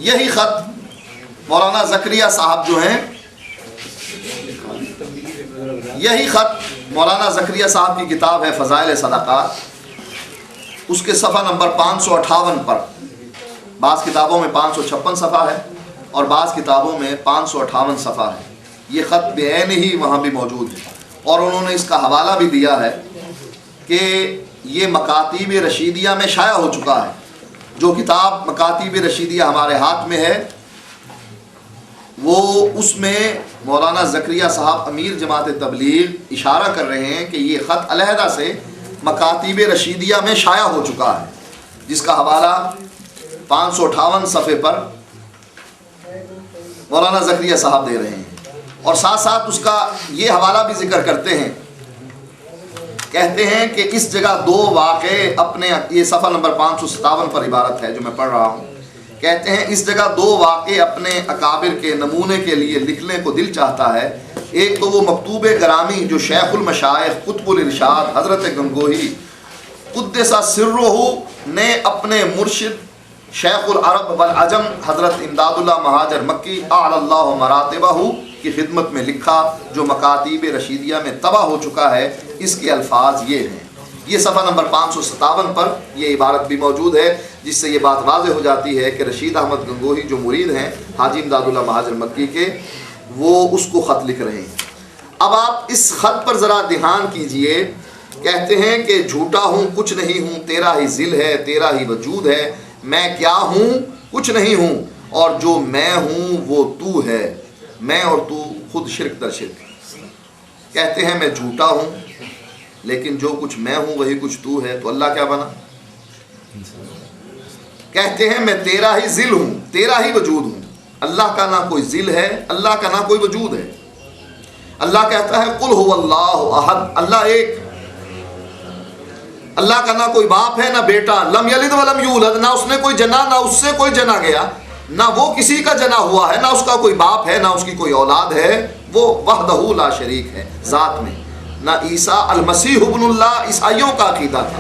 یہی خط مولانا زکریا صاحب جو ہیں, یہی خط مولانا زکریا صاحب کی کتاب ہے فضائل صدقات, اس کے صفحہ نمبر 558 پر, بعض کتابوں میں 556 صفحہ ہے اور بعض کتابوں میں 558 صفحہ ہے. یہ خط بعین ہی وہاں بھی موجود ہے, اور انہوں نے اس کا حوالہ بھی دیا ہے کہ یہ مکاتیب رشیدیہ میں شائع ہو چکا ہے. جو کتاب مکاتیب رشیدیہ ہمارے ہاتھ میں ہے وہ اس میں مولانا زکریا صاحب امیر جماعت تبلیغ اشارہ کر رہے ہیں کہ یہ خط علیحدہ سے مکاتیب رشیدیہ میں شائع ہو چکا ہے, جس کا حوالہ 558 صفحے پر مولانا زکریا صاحب دے رہے ہیں. اور ساتھ ساتھ اس کا یہ حوالہ بھی ذکر کرتے ہیں, کہتے ہیں کہ اس جگہ دو واقعے اپنے, یہ صفحہ نمبر 557 پر عبارت ہے جو میں پڑھ رہا ہوں, کہتے ہیں اس جگہ دو واقعے اپنے اکابر کے نمونے کے لیے لکھنے کو دل چاہتا ہے. ایک تو وہ مکتوب گرامی جو شیخ المشائخ قطب الارشاد حضرت گنگوہی قدس سرہ نے اپنے مرشد شیخ العرب والعجم حضرت امداد اللہ مہاجر مکی اعلی اللہ مراتبہ की खिदमत में लिखा जो मकातीब रशीदिया में तबाह हो चुका है। इसके अल्फाज ये हैं। ये सफ़ा नंबर 557 पर ये इबारत भी मौजूद है, जिससे ये बात वाज़ेह हो जाती है कि रशीद अहमद गंगोही जो मुरीद हैं हाजी इमदादुल्लाह महाजर मक्की के, वो उसको ख़त लिख रहे हैं। अब आप इस ख़त पर ज़रा ध्यान कीजिए। कहते हैं कि झूठा हूँ कुछ नहीं हूँ, तेरा ही ज़िल है तेरा ही वजूद है, मैं क्या हूँ कुछ नहीं हूँ और जो मैं हूँ वो तू है, मैं और तू खुद शिरक दर शिरक। कहते हैं मैं झूठा हूँ लेकिन जो कुछ मैं हूँ वही कुछ तू है, तो अल्लाह क्या बना। कहते हैं मैं तेरा ही ज़िल हूँ तेरा ही वजूद हूँ, अल्लाह का ना कोई ज़िल है, अल्लाह का ना कोई वजूद है। अल्लाह कहता है कुल हुवल्लाहु अहद, अल्लाह एक। अल्लाह का ना कोई बाप है ना बेटा, लम यलिद वलम यूलद, ना उसने कोई जना ना उससे कोई जना गया, ना वो किसी का जना हुआ है, ना उसका कोई बाप है ना उसकी कोई औलाद है, वो वहदहू ला शरीक है ज़ात में। ना ईसा अल मसीह इब्नुल्लाह, ईसाइयों का अकीदा था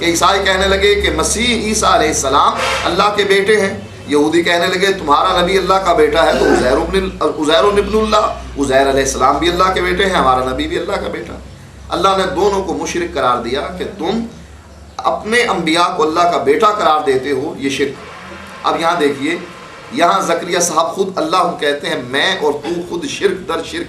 कि ईसाई कहने लगे कि मसीह ईसा अलैहिस्सलाम अल्लाह के बेटे हैं। यहूदी कहने लगे तुम्हारा नबी अल्लाह का बेटा है तो उज़ैर इब्नुल्लाह, उज़ैर अलैहिस्सलाम भी अल्लाह के बेटे हैं, हमारा नबी भी अल्लाह का बेटा। अल्लाह ने दोनों को मुशरिक करार दिया कि तुम अपने अंबिया को अल्लाह का बेटा करार देते हो, ये शिर्क। अब यहाँ देखिए, यहाँ ज़करिया साहब खुद अल्लाह को कहते हैं मैं और तू खुद शिर्क दर शिर्क।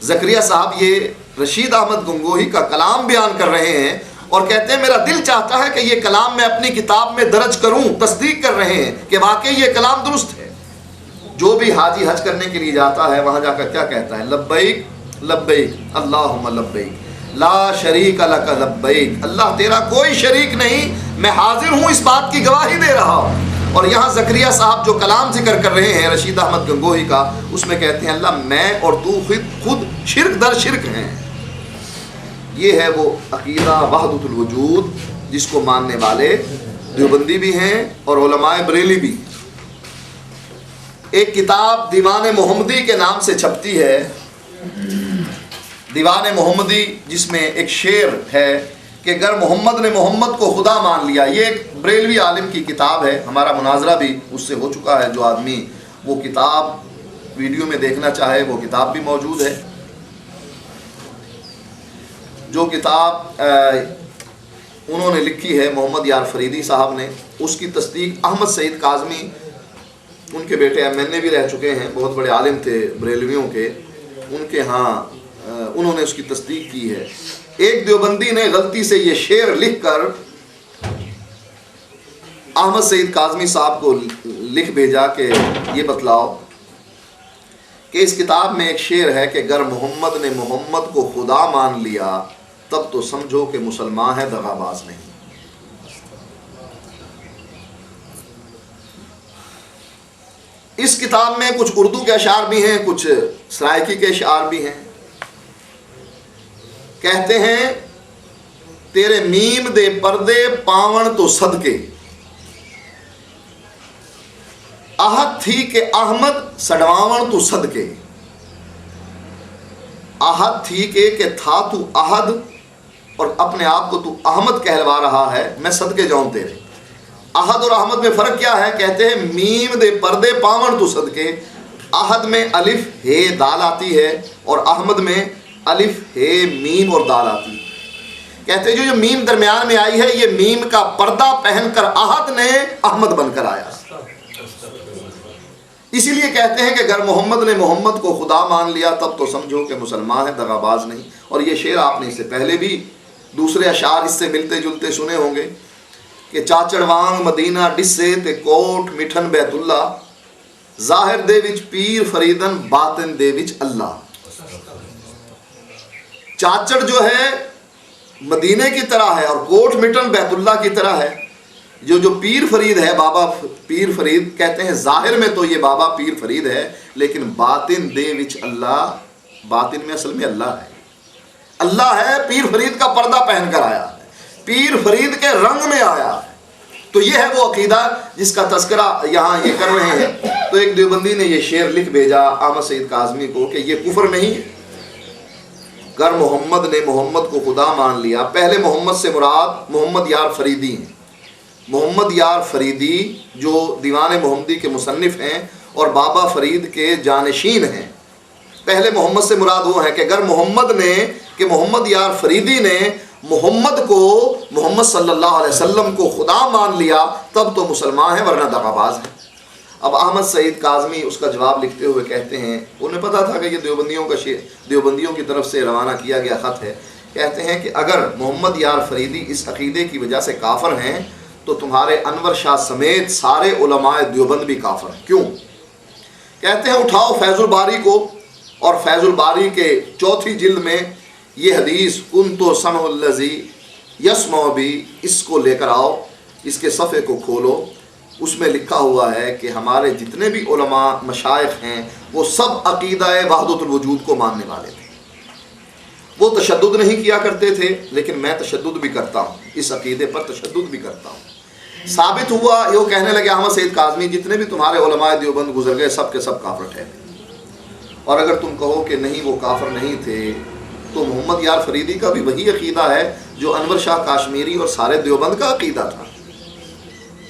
ज़करिया साहब ये रशीद अहमद गंगोही का कलाम बयान कर रहे हैं और कहते हैं मेरा दिल चाहता है कि ये कलाम मैं अपनी किताब में दर्ज करूं। तस्दीक कर रहे हैं कि वाकई ये कलाम दुरुस्त है। जो भी हाजी हज करने के लिए जाता है वहाँ जाकर क्या कहता है, लब्बैक लब्बैक अल्लाहुम्मा लब्बैक ला शरीक लक लब्बैक, अल्लाह तेरा कोई शरीक नहीं, मैं हाजिर हूँ इस बात की गवाही दे रहा हूँ। और यहाँ ज़करिया साहब जो कलाम जिक्र कर रहे हैं रशीद अहमद गंगोही का, उसमें कहते हैं अल्लाह मैं और तू खुद शिर्क दर शिर्क हैं। ये है वो अकीदा वहदतुल वजूद जिसको मानने वाले देवबंदी भी हैं और उलमाए बरेली भी। एक किताब दीवान मोहम्मदी के नाम से छपती है, दीवान मोहम्मदी, जिसमें एक शेर है कि अगर मोहम्मद ने मोहम्मद को खुदा मान लिया। ये एक बरेलवी आलिम की किताब है, हमारा मुनाजरा भी उससे हो चुका है। जो आदमी वो किताब वीडियो में देखना चाहे वो किताब भी मौजूद है। जो किताब उन्होंने लिखी है मोहम्मद यार फरीदी साहब ने, उसकी तस्दीक अहमद सईद काज़मी, उनके बेटे MNA भी रह चुके हैं, बहुत बड़े आलिम थे बरेलवियों के, उनके यहाँ उन्होंने उसकी तस्दीक की है। एक देवबंदी ने गलती से ये शेर लिखकर अहमद सईद काज़मी साहब को लिख भेजा कि ये बतलाओ कि इस किताब में एक शेर है कि अगर मोहम्मद ने मोहम्मद को खुदा मान लिया तब तो समझो कि मुसलमान है, दगाबाज नहीं। इस किताब में कुछ उर्दू के अशार भी हैं, कुछ सराइकी के अशार भी हैं। कहते हैं तेरे मीम दे पर्दे पावण तो सदके, आहद थी के अहमद सडवावण तो सदके। आहद थी के था तू अहद और अपने आप को तू अहमद कहलवा रहा है, मैं सदके जाऊं तेरे। अहद और अहमद में फर्क क्या है? कहते हैं मीम दे पर्दे पावण तो सदके, अहद में अलिफ हे दाल आती है और अहमद में अलिफ हे मीम और दाल आती है। कहते हैं जो मीम दरमियान में आई है, ये मीम का पर्दा पहनकर अहद ने अहमद बनकर आया। इसीलिए कहते हैं कि अगर मोहम्मद ने मोहम्मद को खुदा मान लिया तब तो समझो कि मुसलमान है, दगाबाज नहीं। और ये शेर आपने इससे पहले भी दूसरे अशार इससे मिलते जुलते सुने होंगे कि चाचड़ वांग मदीना डिस्से ते कोट मिठन बैतुल्ला, जाहिर दे विच पीर फरीदन बातिन दे विच अल्लाह। चाचड़ जो है मदीने की तरह है और कोट मिठन बैतुल्ला की तरह है। जो पीर फरीद है, बाबा पीर फरीद कहते हैं जाहिर में तो ये बाबा पीर फरीद है, लेकिन बातिन दे विच अल्लाह, बातिन में असल में अल्लाह है। अल्लाह है, पीर फरीद का पर्दा पहनकर आया है, पीर फरीद के रंग में आया है। तो ये है वो अकीदा जिसका तस्करा यहाँ ये कर रहे हैं। तो एक देवबंदी ने ये शेर लिख भेजा अहमद सईद काज़मी को कि ये कुफर नहीं है। अगर मोहम्मद ने मोहम्मद को खुदा मान लिया, पहले मोहम्मद से मुराद मोहम्मद यार फरीदी हैं। मोहम्मद यार फरीदी जो दीवान मोहम्मदी के मुसन्निफ हैं, اور بابا فرید کے جانشین ہیں۔ پہلے محمد سے مراد وہ ہے کہ اگر محمد یار فریدی نے محمد صلی اللہ علیہ وسلم کو خدا مان لیا تب تو مسلمان ہیں، ورنہ دغاباز ہیں۔ اب احمد سعید کاظمی اس کا جواب لکھتے ہوئے کہتے ہیں، انہیں پتا تھا کہ یہ دیوبندیوں کی طرف سے روانہ کیا گیا خط ہے، کہتے ہیں کہ اگر محمد یار فریدی اس عقیدے کی وجہ سے کافر ہیں تو تمہارے انور شاہ سمیت سارے علماء دیوبند بھی کافر ہیں۔ کیوں؟ کہتے ہیں اٹھاؤ فیض الباری کو، اور فیض الباری کے 4 جلد میں یہ حدیث کنت سمع الذی یسمع بی، اس کو لے کر آؤ، اس کے صفحے کو کھولو، اس میں لکھا ہوا ہے کہ ہمارے جتنے بھی علماء مشائخ ہیں وہ سب عقیدہ وحدت الوجود کو ماننے والے تھے۔ وہ تشدد نہیں کیا کرتے تھے، لیکن میں تشدد بھی کرتا ہوں، اس عقیدے پر تشدد بھی کرتا ہوں۔ ثابت ہوا، یہ کہنے لگے احمد سعید کاظمی جتنے بھی تمہارے علماء دیوبند گزر گئے سب کے سب کافر ٹھہرے، اور اگر تم کہو کہ نہیں وہ کافر نہیں تھے تو محمد یار فریدی کا بھی وہی عقیدہ ہے جو انور شاہ کاشمیری اور سارے دیوبند کا عقیدہ تھا۔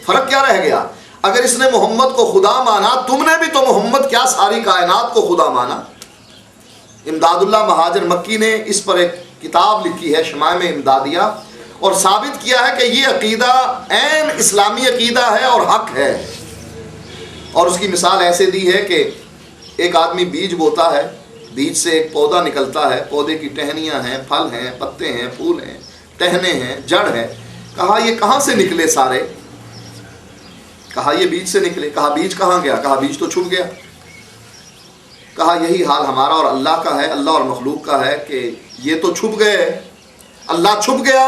فرق کیا رہ گیا؟ اگر اس نے محمد کو خدا مانا، تم نے بھی تو محمد کیا ساری کائنات کو خدا مانا۔ امداد اللہ مہاجر مکی نے اس پر ایک کتاب لکھی ہے شمائم امدادیہ، اور ثابت کیا ہے کہ یہ عقیدہ عین اسلامی عقیدہ ہے اور حق ہے۔ اور اس کی مثال ایسے دی ہے کہ ایک آدمی بیج بوتا ہے، بیج سے ایک پودا نکلتا ہے، پودے کی ٹہنیاں ہیں، پھل ہیں، پتے ہیں، پھول ہیں، ٹہنے ہیں، جڑ ہے۔ کہا یہ کہاں سے نکلے سارے؟ کہا یہ بیج سے نکلے۔ کہا بیج کہاں گیا؟ کہا بیج تو چھپ گیا۔ کہا یہی حال ہمارا اور اللہ کا ہے، اللہ اور مخلوق کا ہے کہ یہ تو چھپ گئے، اللہ چھپ گیا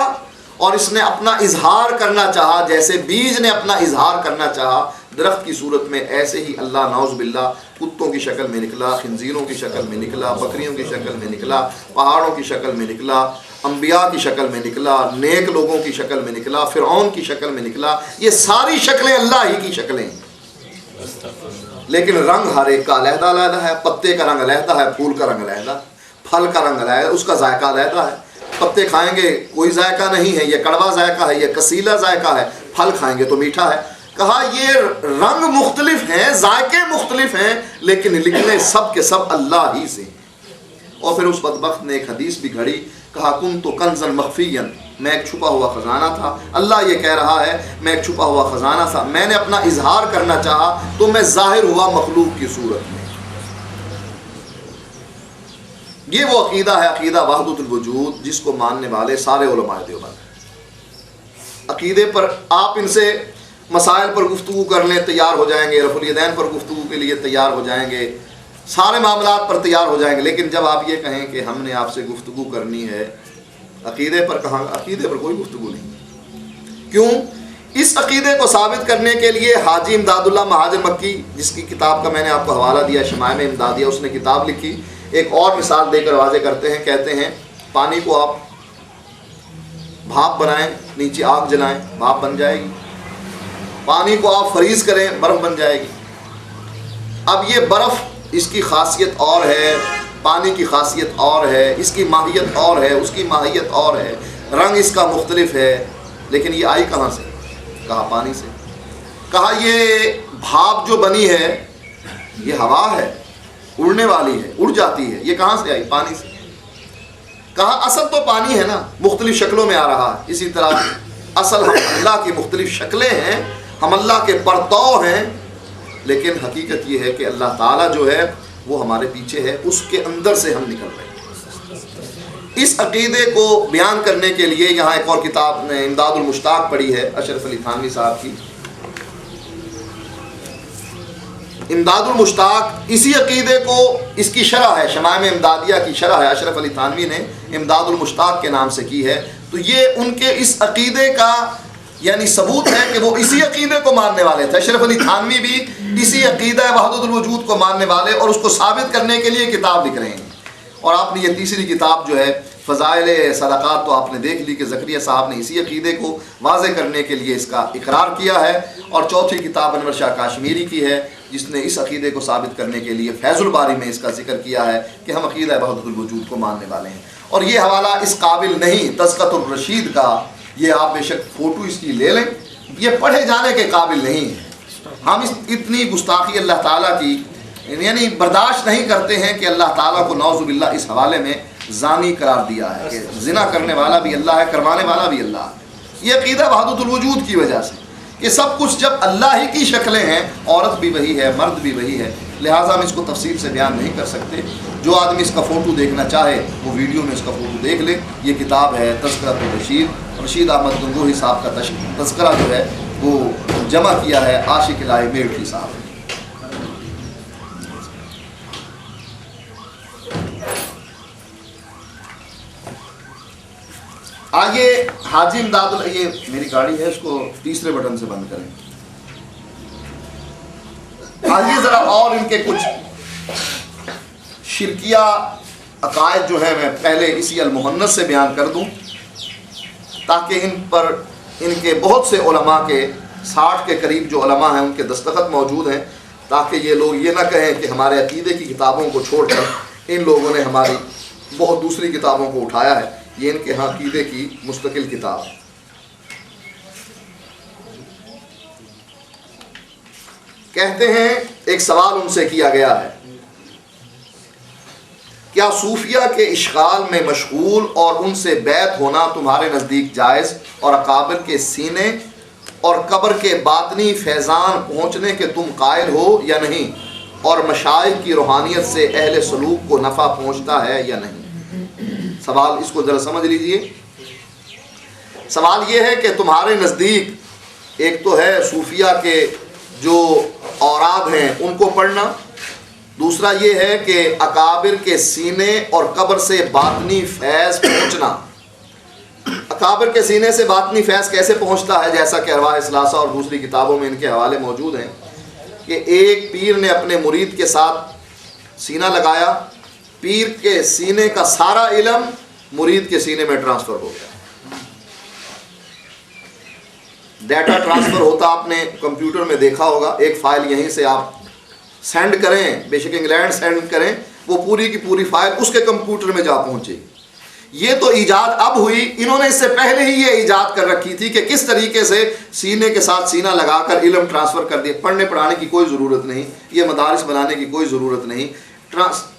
اور اس نے اپنا اظہار کرنا چاہا، جیسے بیج نے اپنا اظہار کرنا چاہا درخت کی صورت میں، ایسے ہی اللہ نعوذ باللہ کتوں کی شکل میں نکلا، خنزیروں کی شکل میں نکلا، بکریوں کی شکل میں نکلا، پہاڑوں کی شکل میں نکلا، انبیاء کی شکل میں نکلا، نیک لوگوں کی شکل میں نکلا، فرعون کی شکل میں نکلا۔ یہ ساری شکلیں اللہ ہی کی شکلیں، لیکن رنگ ہر ایک کا علیحدہ علیحدہ ہے۔ پتے کا رنگ علیحدہ ہے، پھول کا رنگ علیحدہ، پھل کا رنگ علیحدہ، اس کا ذائقہ علیحدہ ہے۔ پتے کھائیں گے کوئی ذائقہ نہیں ہے، یہ کڑوا ذائقہ ہے، یہ کسیلا ذائقہ ہے، پھل کھائیں گے تو میٹھا ہے۔ کہا یہ رنگ مختلف ہیں، ذائقے مختلف ہیں، لیکن لکھنے سب کے سب اللہ ہی سے۔ اور پھر اس بدبخت نے ایک حدیث بھی گھڑی، کہا کنت کنزا مخفیا، میں ایک چھپا ہوا خزانہ تھا۔ اللہ یہ کہہ رہا ہے میں ایک چھپا ہوا خزانہ تھا، میں نے اپنا اظہار کرنا چاہا تو میں ظاہر ہوا مخلوق کی صورت میں۔ یہ وہ عقیدہ ہے، عقیدہ وحدت الوجود، جس کو ماننے والے سارے علماء دیوبند۔ عقیدے پر آپ ان سے مسائل پر گفتگو کر لیں، تیار ہو جائیں گے، رفع الیدین پر گفتگو کے لیے تیار ہو جائیں گے، سارے معاملات پر تیار ہو جائیں گے، لیکن جب آپ یہ کہیں کہ ہم نے آپ سے گفتگو کرنی ہے عقیدے پر، کہاں عقیدے پر کوئی گفتگو نہیں۔ کیوں؟ اس عقیدے کو ثابت کرنے کے لیے حاجی امداد اللہ مہاجر مکی، جس کی کتاب کا میں نے آپ کو حوالہ دیا شمائم امدادیہ، اس نے کتاب لکھی، ایک اور مثال دے کر واضح کرتے ہیں۔ کہتے ہیں پانی کو آپ بھاپ بنائیں، نیچے آگ جلائیں، بھاپ بن جائے گی۔ پانی کو آپ فریز کریں، برف بن جائے گی۔ اب یہ برف، اس کی خاصیت اور ہے، پانی کی خاصیت اور ہے، اس کی ماہیت اور ہے، اس کی ماہیت اور ہے، رنگ اس کا مختلف ہے، لیکن یہ آئی کہاں سے؟ کہا پانی سے۔ کہا یہ بھاپ جو بنی ہے یہ ہوا ہے، اڑنے والی ہے، اڑ جاتی ہے، یہ کہاں سے آئی؟ پانی سے۔ کہا اصل تو پانی ہے نا، مختلف شکلوں میں آ رہا ہے، اسی طرح اصل ہم اللہ کی مختلف شکلیں ہیں، ہم اللہ کے پرتو ہیں، لیکن حقیقت یہ ہے کہ اللہ تعالیٰ جو ہے وہ ہمارے پیچھے ہے، اس کے اندر سے ہم نکل رہے ہیں۔ اس عقیدے کو بیان کرنے کے لیے یہاں ایک اور کتاب نے امداد المشتاق پڑھی ہے اشرف علی تھانوی صاحب کی۔ امداد المشتاق اسی عقیدے کو، اس کی شرح ہے، شمائم امدادیہ کی شرح ہے، اشرف علی تھانوی نے امداد المشتاق کے نام سے کی ہے۔ تو یہ ان کے اس عقیدے کا یعنی ثبوت ہے کہ وہ اسی عقیدے کو ماننے والے تھے۔ اشرف علی تھانوی بھی اسی عقیدہ وحدت الوجود کو ماننے والے، اور اس کو ثابت کرنے کے لیے کتاب لکھ رہے ہیں۔ اور آپ نے یہ تیسری کتاب جو ہے فضائل صدقات، تو آپ نے دیکھ لی کہ زکریا صاحب نے اسی عقیدے کو واضح کرنے کے لیے اس کا اقرار کیا ہے۔ اور چوتھی کتاب انور شاہ کاشمیری کی ہے، جس نے اس عقیدے کو ثابت کرنے کے لیے فیض الباری میں اس کا ذکر کیا ہے کہ ہم عقیدہ وحدت الوجود کو ماننے والے ہیں۔ اور یہ حوالہ اس قابل نہیں تذکرۃ الرشید کا، یہ آپ بے شک فوٹو اس کی لے لیں، یہ پڑھے جانے کے قابل نہیں ہے۔ हम इतनी गुस्ताखी अल्लाह ताला की यानी बर्दाश्त नहीं करते हैं कि अल्लाह ताला को नौजुबिल्ला इस हवाले में जानी करार दिया है कि जिना करने वाला भी अल्लाह है, करवाने वाला भी अल्लाह है। ये अक़ीदा वहदतुल वजूद की वजह से कि सब कुछ जब अल्लाह ही की शक्लें हैं, औरत भी वही है, मर्द भी वही है, लिहाजा हम इसको तफसील से बयान नहीं कर सकते। जो आदमी इसका फ़ोटो देखना चाहे वो वीडियो में इसका फ़ोटो देख ले। ये किताब है तज़किरतुर रशीद अहमद गंगोही साहब का तज़किरा जो है वो जमा किया है आशिक इलाही मेरठी साहब ने। आगे हाजी इमदादुल, ये मेरी गाड़ी है, इसको तीसरे बटन से बंद करें। आगे ज़रा और इनके कुछ शिरकिया अकायद जो है मैं पहले इसी अल-मुहन्नस से बयान कर दूं, ताकि इन पर इनके बहुत से उलमा के 60 के करीब जो उलमा हैं उनके दस्तखत मौजूद हैं, ताकि ये लोग ये ना कहें कि हमारे अकीदे की किताबों को छोड़कर इन लोगों ने हमारी बहुत दूसरी किताबों को उठाया है। ये इनके यहाँ अकीदे की मुस्तकिल किताब। कहते हैं एक सवाल उनसे किया गया है, क्या सूफिया के इश्गाल में मशगूल और उनसे बैत होना तुम्हारे नज़दीक जायज़ और अकाबिर के सीने और कब्र के बातनी फैज़ान पहुँचने के तुम कायल हो या नहीं, और मशाइख की रूहानियत से अहले सलूक को नफ़ा पहुँचता है या नहीं? सवाल इसको ज़रा समझ लीजिए। सवाल ये है कि तुम्हारे नज़दीक एक तो है सूफिया के जो औराद हैं उनको पढ़ना, दूसरा ये है कि अकाबिर के सीने और कब्र से बातनी फैज़ पहुँचना। अकाबिर के सीने से बातनी फैज़ कैसे पहुँचता है? जैसा कि अरवाह सलासा और दूसरी किताबों में इनके हवाले मौजूद हैं कि एक पीर ने अपने मुरीद के साथ सीना लगाया, पीर के सीने का सारा इल्म मुरीद के सीने में ट्रांसफ़र हो गया। डाटा ट्रांसफ़र होता आपने कंप्यूटर में देखा होगा, एक फ़ाइल यहीं से आप सेंड करें, बेशक इंग्लैंड सेंड करें, वो पूरी की पूरी फाइल उसके कंप्यूटर में जा पहुंचेगी। ये तो ईजाद अब हुई, इन्होंने इससे पहले ही ये ईजाद कर रखी थी कि किस तरीके से सीने के साथ सीना लगाकर इल्म ट्रांसफ़र कर दिए। पढ़ने पढ़ाने की कोई ज़रूरत नहीं, ये मदारिस बनाने की कोई ज़रूरत नहीं।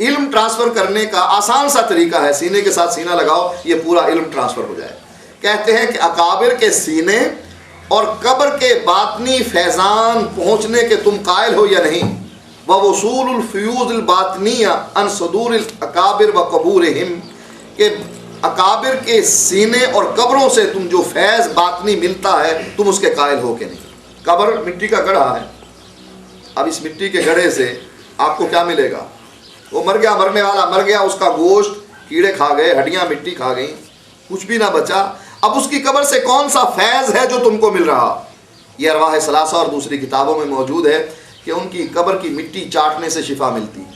इल्म ट्रांसफ़र करने का आसान सा तरीका है, सीने के साथ सीना लगाओ, ये पूरा इल्म ट्रांसफ़र हो जाए। कहते हैं कि अकाबिर के सीने और कब्र के बातनी फैज़ान पहुँचने के तुम कायल हो या नहीं, वसूलुल फ़यूज़ुल बातनिया अन सदूरिल अकाबिर व कबूरिहिम, के अकाबिर के सीने और कब्रों से तुम जो फैज़ बातनी मिलता है तुम उसके कायल हो के नहीं। कब्र मिट्टी का गढ़ा है, अब इस मिट्टी के गढ़े से आपको क्या मिलेगा? वो मर गया, मरने वाला मर गया, उसका गोश्त कीड़े खा गए, हड्डियाँ मिट्टी खा गई, कुछ भी ना बचा। अब उसकी कब्र से कौन सा फैज़ है जो तुमको मिल रहा? ये अरवाह सलासा और दूसरी किताबों में मौजूद है कि उनकी कब्र की मिट्टी चाटने से शिफा मिलती।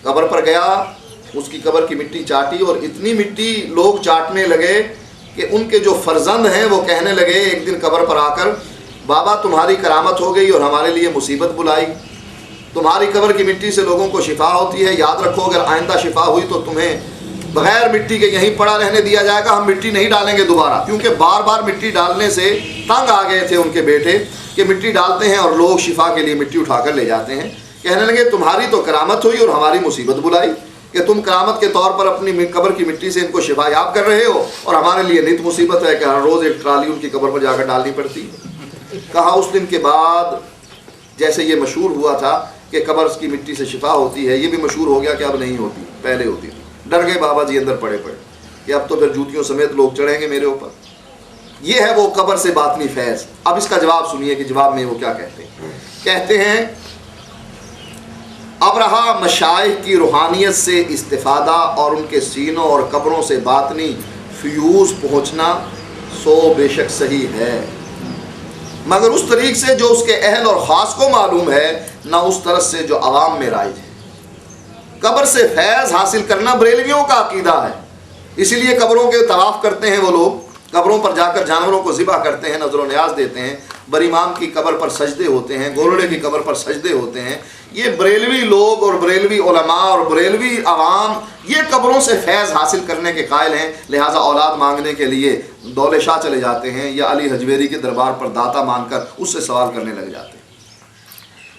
कब्र पर गया, उसकी कब्र की मिट्टी चाटी और इतनी मिट्टी लोग चाटने लगे कि उनके जो फर्जंद हैं वो कहने लगे एक दिन कब्र पर आकर, बाबा तुम्हारी करामत हो गई और हमारे लिए मुसीबत बुलाई, तुम्हारी कब्र की मिट्टी से लोगों को शिफा होती है, याद रखो अगर आइंदा शिफा हुई तो तुम्हें बगैर मिट्टी के यहीं पड़ा रहने दिया जाएगा, हम मिट्टी नहीं डालेंगे दोबारा। क्योंकि बार बार मिट्टी डालने से तंग आ गए थे उनके बेटे कि मिट्टी डालते हैं और लोग शिफा के लिए मिट्टी उठाकर ले जाते हैं। कहने लगे तुम्हारी तो करामत हुई और हमारी मुसीबत बुलाई कि तुम करामत के तौर पर अपनी कब्र की मिट्टी से इनको शिफा याब कर रहे हो और हमारे लिए नित मुसीबत है कि हर रोज़ एक ट्राली उनकी कब्र पर जाकर डालनी पड़ती। कहा उस दिन के बाद जैसे ये मशहूर हुआ था कि कब्र की मिट्टी से शिफा होती है, ये भी मशहूर हो गया कि अब नहीं होती, पहले होती थी। डर गए बाबा जी अंदर पड़े कि अब तो फिर जूतियों समेत लोग चढ़ेंगे मेरे ऊपर। ये है वो कब्र से बातनी फैज़। अब इसका जवाब सुनिए कि जवाब में वो क्या कहते हैं। कहते हैं अब रहा मशाइख की रूहानियत से इस्तिफादा और उनके सीनों और कब्रों से बातनी फ्यूज़ पहुँचना, सो बेशक सही है, मगर उस तरीक़ से जो उसके अहल और ख़ास को मालूम है, ना उस तरह से जो अवाम में राइज है। कब्र से फैज़ हासिल करना बरेलवियों का अकीदा है, इसीलिए कब्रों के तवाफ़ करते हैं वो लोग, कब्रों पर जाकर जानवरों को ज़िबा करते हैं, नजर न्याज देते हैं, बर इमाम की कब्र पर सजदे होते हैं, गोरड़े की कब्र पर सजदे होते हैं। ये बरेलवी लोग और बरेलवी उलमा और बरेलवी आवाम ये कब्रों से फैज़ हासिल करने के कायल हैं, लिहाजा औलाद मांगने के लिए दौले शाह चले जाते हैं या अली हजवेरी के दरबार पर दाता मांगकर उससे सवाल करने लग जाते हैं।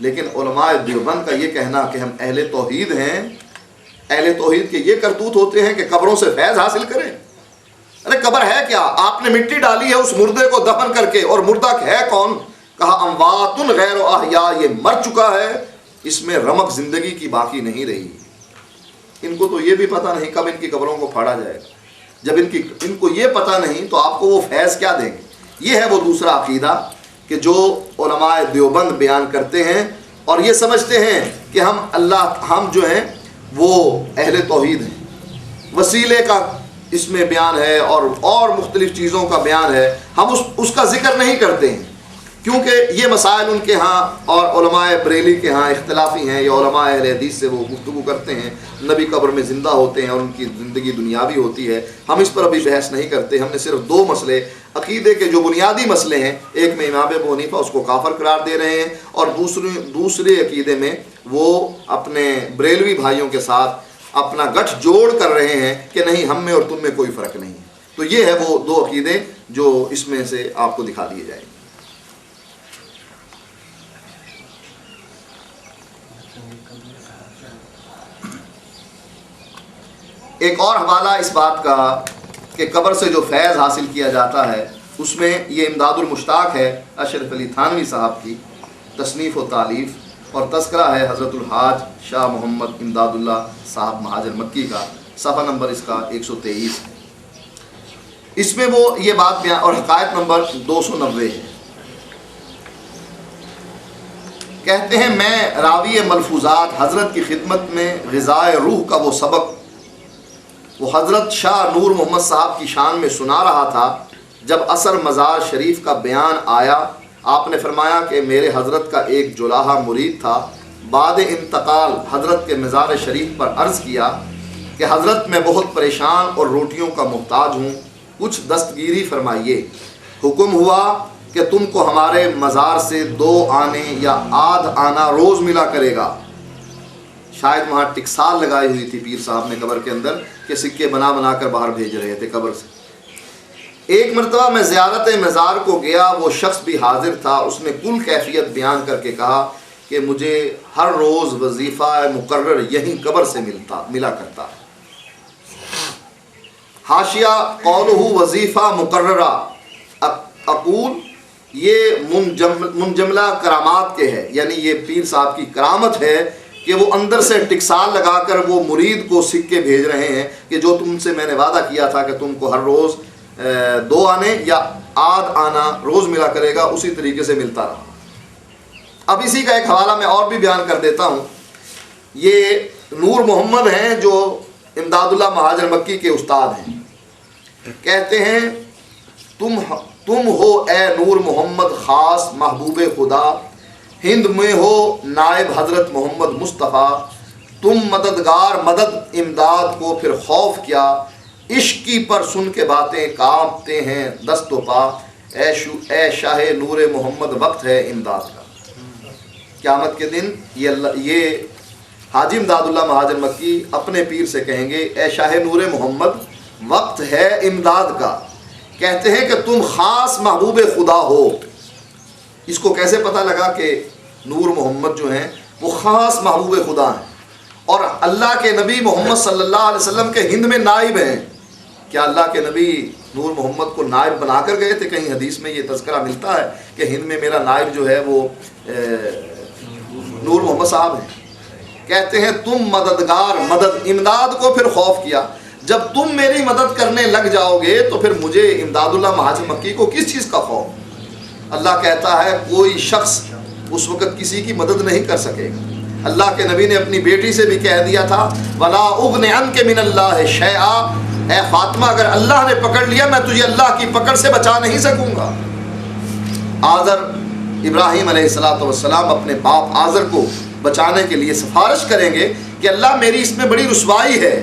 लेकिन उलमाए देवबंद का ये कहना कि हम अहले तौहीद हैं, अहले तौहीद के ये करतूत होते हैं कि कब्रों से फैज़ हासिल करें। अरे कब्र है क्या? आपने मिट्टी डाली है उस मुर्दे को दफन करके, और मुर्दा है कौन? कहा अमवातुन गैर अहया, ये मर चुका है, इसमें रमक जिंदगी की बाकी नहीं रही। इनको तो ये भी पता नहीं कब इनकी कब्रों को फाड़ा जाएगा। जब इनको ये पता नहीं तो आपको वो फैज़ क्या देंगे? ये है वो दूसरा अकीदा कि जो उलमाए देवबंद बयान करते हैं और ये समझते हैं कि हम जो हैं वो अहले तौहीद हैं। वसीले का इसमें बयान है और मुख्तलिफ चीज़ों का बयान है, हम उसका जिक्र नहीं करते हैं क्योंकि ये मसाइल उनके यहाँ और उलमाए बरेली के यहाँ इख्तलाफी हैं, या उलमाए अहले हदीस से वो गुफ्तगू करते हैं, नबी कब्र में ज़िंदा होते हैं और उनकी ज़िंदगी दुनियावी होती है। हम इस पर अभी बहस नहीं करते। हमने सिर्फ दो मसले, अकीदे के जो बुनियादी मसले हैं, एक में इमाम अबू हनीफा उसको काफिर करार दे रहे हैं और दूसरे अकीदे में वो अपने बरेलवी भाइयों के साथ अपना गठ जोड़ कर रहे हैं कि नहीं, हम में और तुम में कोई फ़र्क नहीं है। तो ये है वो दो अकीदे जो इसमें से आपको दिखा दिए जाएंगे। एक और हवाला इस बात का कि कब्र से जो फैज़ हासिल किया जाता है उसमें ये इमदादुल मुश्ताक है अशरफ अली थानवी साहब की तसनीफ़ व तालीफ़, और तस्करा है हज़रतुल हाज शाह मोहम्मद इमदादुल्ला साहब महाजर मक्की का, सफ़ा नंबर इसका 123 है। इसमें वो ये बात बयान और हकायत नंबर 290 है। कहते हैं मैं रावी मलफूजात हज़रत की खिदमत में ग़िज़ाए रूह का वो सबक वो हज़रत शाह नूर मोहम्मद साहब की शान में सुना रहा था। जब असर मज़ार शरीफ का बयान आया, आपने फरमाया कि मेरे हज़रत का एक जुलाहा मुरीद था, बाद इंतकाल हज़रत के मज़ार शरीफ पर अर्ज़ किया कि हज़रत मैं बहुत परेशान और रोटियों का मुहताज हूँ, कुछ दस्तगीरी फरमाइए। हुक्म हुआ कि तुमको हमारे मज़ार से 2 आने या आध आना रोज़ मिला करेगा। शायद वहाँ टिकसाल लगाई हुई थी पीर साहब ने कब्र के अंदर कि सिक्के बना बना कर बाहर भेज रहे थे कब्र से। एक मरतबा मैं ज़ियारत मज़ार को गया, वो शख्स भी हाजिर था। उसने कुल कैफियत बयान करके कहा कि मुझे हर रोज़ वजीफ़ा मुकर्रर यहीं कब्र से मिला करता है। हाशिया कौलहु वजीफ़ा मुकर्ररा अकूल, ये मुंजमला करामात के है, यानी ये पीर साहब की करामत है कि वो अंदर से टिकसाल लगाकर वो मुरीद को सिक्के भेज रहे हैं कि जो तुमसे मैंने वादा किया था कि तुमको हर रोज़ 2 आने या आध आना रोज़ मिला करेगा, उसी तरीके से मिलता रहा। अब इसी का एक हवाला मैं और भी बयान कर देता हूँ। ये नूर मोहम्मद हैं जो इमदादुल्ला महाजर मक्की के उस्ताद हैं। कहते हैं तुम हो ए नूर मोहम्मद ख़ास महबूब खुदा, हिंद में हो नायब हज़रत मोहम्मद मुस्तफ़ा, तुम मददगार मदद इमदाद को फिर खौफ क्या, इश्क की पर सुन के बातें कांपते हैं दस्तो पा, ए शाह नूर मोहम्मद वक्त है इमदाद का। क़यामत के दिन ये हाजी इमदादुल्ला महाजर मक्की अपने पीर से कहेंगे, ए शाह नूर मोहम्मद वक्त है इमदाद का। कहते हैं कि तुम ख़ास महबूब खुदा हो। इसको कैसे पता लगा कि नूर मोहम्मद जो हैं वो ख़ास महबूब खुदा हैं और अल्लाह के नबी मोहम्मद सल्लल्लाहु अलैहि वसल्लम के हिंद में नाइब हैं? क्या अल्लाह के नबी नूर मोहम्मद को नाइब बना कर गए थे? कहीं हदीस में ये तज़किरा मिलता है कि हिंद में मेरा नाइब जो है वो नूर मोहम्मद साहब हैं। कहते हैं तुम मददगार मदद इमदाद को फिर खौफ किया। जब तुम मेरी मदद करने लग जाओगे तो फिर मुझे इमदादुल्ला महाजर मक्की को किस चीज़ का खौफ? अल्लाह कहता है कोई शख्स उस वक़्त किसी की मदद नहीं कर सकेगा। अल्लाह के नबी ने अपनी बेटी से भी कह दिया था, वला उग़्नि अन्के मिनल्लाहि शैआ, ए फातिमा अगर अल्लाह ने पकड़ लिया मैं तुझे अल्लाह की पकड़ से बचा नहीं सकूँगा। आज़र इब्राहीम अलैहिस्सलाम अपने बाप आज़र को बचाने के लिए सिफारिश करेंगे कि अल्लाह मेरी इसमें बड़ी रुसवाई है,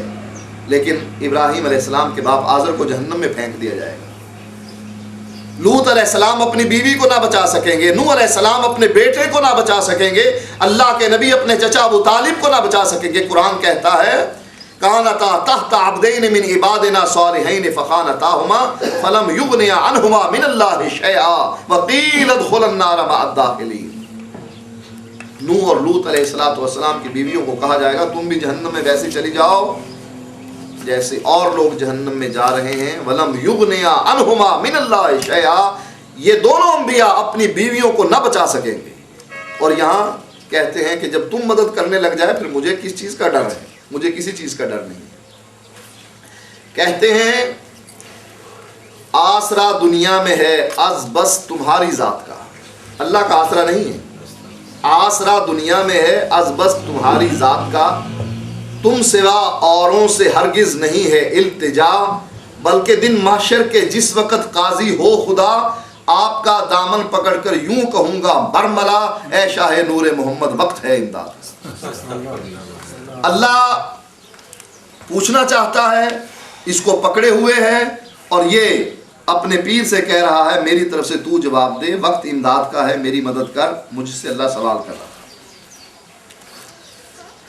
लेकिन इब्राहीम अलैहिस्सलाम के बाप आज़र को जहन्नम में फेंक दिया जाएगा। लूत अलैहिस्सलाम अपनी बीवी को ना बचा सकेंगे, नूह अलैहिस्सलाम अपने बेटे को ना बचा सकेंगे, अल्लाह के नबी अपने चचा अबू तालिब को ना बचा सकेंगे। कुरान कहता है कानता तहत अब्दैन मिन इबादिना सालिहीन फखानताहुमा फलम युगनिया अनहुमा मिनल्लाहि शैआ वकील उदखुलन नार मअद दाखिलीन। नूह और लूत अलैहिस्सलातु वस्सलाम की बीवियों को कहा जाएगा तुम भी जहन्नम में वैसे चली जाओ जैसे और लोग जहन्नम में जा रहे हैं। वलम युगनिया अनहुमा मिनल्लाहि शैआ, ये दोनों अंबिया अपनी बीवियों को न बचा सकेंगे। और यहाँ कहते हैं कि जब तुम मदद करने लग जाए फिर मुझे किस चीज़ का डर है, मुझे किसी चीज़ का डर नहीं। कहते हैं आसरा दुनिया में है अज बस तुम्हारी ज़ात का, अल्लाह का आसरा नहीं है। आसरा दुनिया में है अज बस तुम्हारी ज़ात का, तुम सिवा औरों से हरगिज नहीं है इल्तिजा, बल्कि दिन महशर के जिस वक़्त काजी हो खुदा, आपका दामन पकड़कर यूं कहूंगा बरमला ऐ शाह नूरे मोहम्मद वक्त है इमदाद। अल्लाह पूछना चाहता है, इसको पकड़े हुए है और ये अपने पीर से कह रहा है मेरी तरफ से तू जवाब दे, वक्त इमदाद का है, मेरी मदद कर। मुझसे अल्लाह सवाल कर रहा है।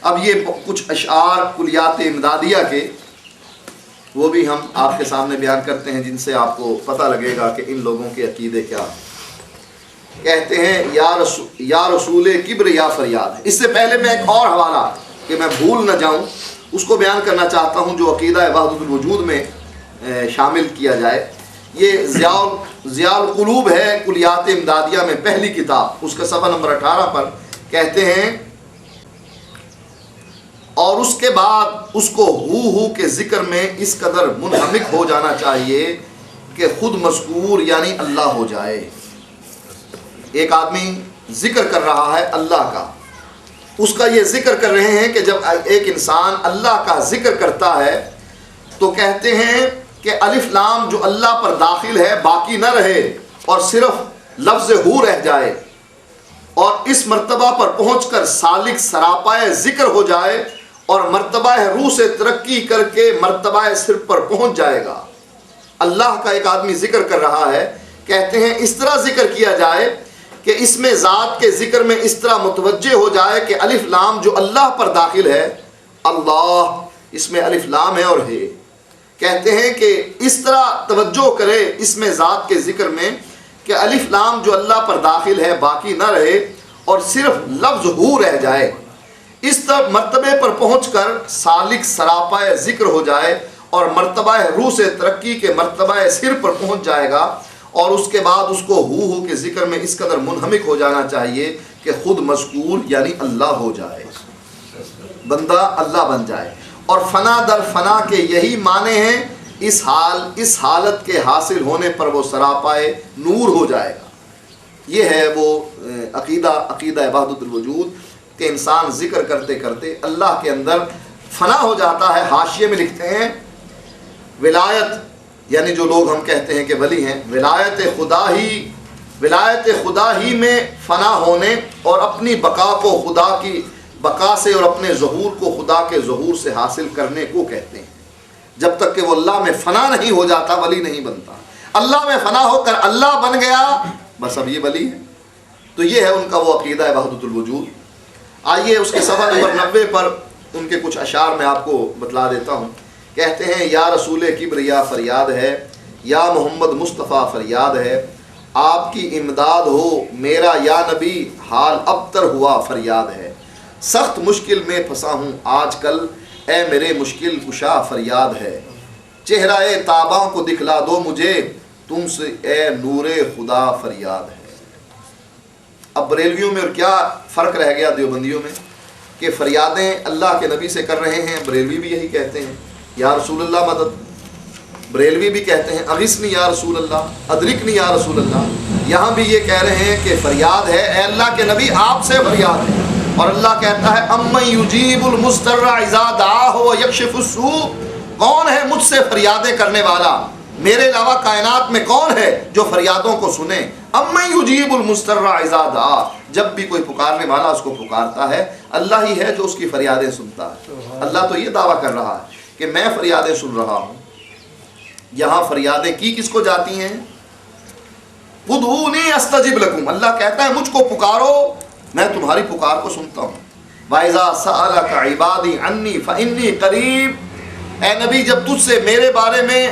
अब ये कुछ अशार कुलियात इमदादिया के वो भी हम आपके सामने बयान करते हैं जिनसे आपको पता लगेगा कि इन लोगों के अकीदे क्या हैं। कहते हैं या रसूल किब्र या फरियाद। इससे पहले मैं एक और हवाला कि मैं भूल न जाऊं उसको बयान करना चाहता हूं जो अकीदा वहदतुल वजूद में शामिल किया जाए। ये ज़ियाउल कुलूब है कुलियात इमदादिया में पहली किताब, उसका सफ़ा नंबर 18 पर कहते हैं और उसके बाद उसको हू के ज़िक्र में इस कदर मुनहमिक हो जाना चाहिए कि खुद मज़कूर यानी अल्लाह हो जाए। एक आदमी ज़िक्र कर रहा है अल्लाह का, उसका ये ज़िक्र कर रहे हैं कि जब एक इंसान अल्लाह का ज़िक्र करता है तो कहते हैं कि अलिफ लाम जो अल्लाह पर दाखिल है बाकी न रहे और सिर्फ लफ्ज़ हू रह जाए और इस मर्तबा पर पहुँचकर सालिक सरापाए ज़िक्र हो जाए और मर्तबा रूह से तरक्की करके मर्तबा सिर्फ पर पहुंच जाएगा। अल्लाह का एक आदमी जिक्र कर रहा है, कहते हैं इस तरह जिक्र किया जाए कि इसमें ज़ात के जिक्र में इस तरह मुतवज्जे हो जाए कि अलिफ लाम जो अल्लाह पर दाखिल है, अल्लाह इसमें अलिफ लाम है और है, कहते हैं कि इस तरह तवज्जो करे इसमें ज़ात के जिक्र में कि अलिफ लाम जो अल्लाह पर दाखिल है बाकी न रहे और सिर्फ लफ्ज़ हू रह जाए। इस तरह मर्तबे पर पहुंचकर सालिक सरापाए ज़िक्र हो जाए और मर्तबा रूह से तरक्की के मर्तबा सिर पर पहुंच जाएगा और उसके बाद उसको हू के ज़िक्र में इस कदर मुनहमिक हो जाना चाहिए कि खुद मज़कूर यानी अल्लाह हो जाए, बंदा अल्लाह बन जाए। और फ़ना दर फ़ना के यही माने हैं, इस हालत के हासिल होने पर वो सरापाए नूर हो जाएगा। ये है वो अकीदा वहदतुल वजूद कि इंसान जिक्र करते करते अल्लाह के अंदर फना हो जाता है। हाशिये में लिखते हैं विलायत यानी जो लोग हम कहते हैं कि वली हैं, विलायत खुदा ही में फना होने और अपनी बका को खुदा की बका से और अपने ज़हूर को खुदा के ज़हूर से हासिल करने को कहते हैं। जब तक कि वो अल्लाह में फ़ना नहीं हो जाता वली नहीं बनता। अल्लाह में फ़ना होकर अल्लाह बन गया बस अब ये वली है। तो ये है उनका वो अकीदा है वहदतुल वजूद। आइए उसके सफ़ा नंबर 90 पर उनके कुछ अशार मैं आपको बतला देता हूँ। कहते हैं या रसूल किब्र या फरियाद है, या मोहम्मद मुस्तफ़ा फरियाद है, आपकी इमदाद हो मेरा या नबी हाल अबतर हुआ फरियाद है। सख्त मुश्किल में फंसा हूँ आजकल ए मेरे मुश्किल कुशा फरियाद है। चेहरा ए ताबा को दिखला दो मुझे तुमसे ए नूरे खुदा फरियाद है। अब बरेलवियों में और क्या फ़र्क रह गया देवबंदियों में कि फरियादें अल्लाह के नबी से कर रहे हैं। बरेलवी भी यही कहते हैं या रसूलल्लाह मदद, बरेलवी भी कहते हैं अगिस्नी या रसूलल्लाह, अदरिकनी या रसूलल्लाह। यहाँ भी ये कह रहे हैं कि फरियाद है ए अल्लाह के नबी आपसे फरियाद है। और अल्लाह कहता है अम्मन युजीबुल मुस्तर्रा इज़ा दआहु व यक्शिफुस सू, कौन है मुझसे फरियादें करने वाला, मेरे अलावा कायनात में कौन है जो फरियादों को सुने। अम्मन युजीबुल मुस्तर्रा इज़ा दआ, जब भी कोई पुकारने वाला उसको पुकारता है अल्लाह ही है जो उसकी फरियादें सुनता है। अल्लाह तो ये दावा कर रहा है कि मैं फरियादें सुन रहा हूँ। यहाँ फरियादें की किसको जाती हैं? उदऊनी अस्तजिब लकुम, अल्लाह कहता है मुझको पुकारो मैं तुम्हारी पुकार को सुनता हूँ। वाइज़ा सअलका इबादी अन्नी फइन्नी करीब, ए नबी जब तुझसे मेरे बारे में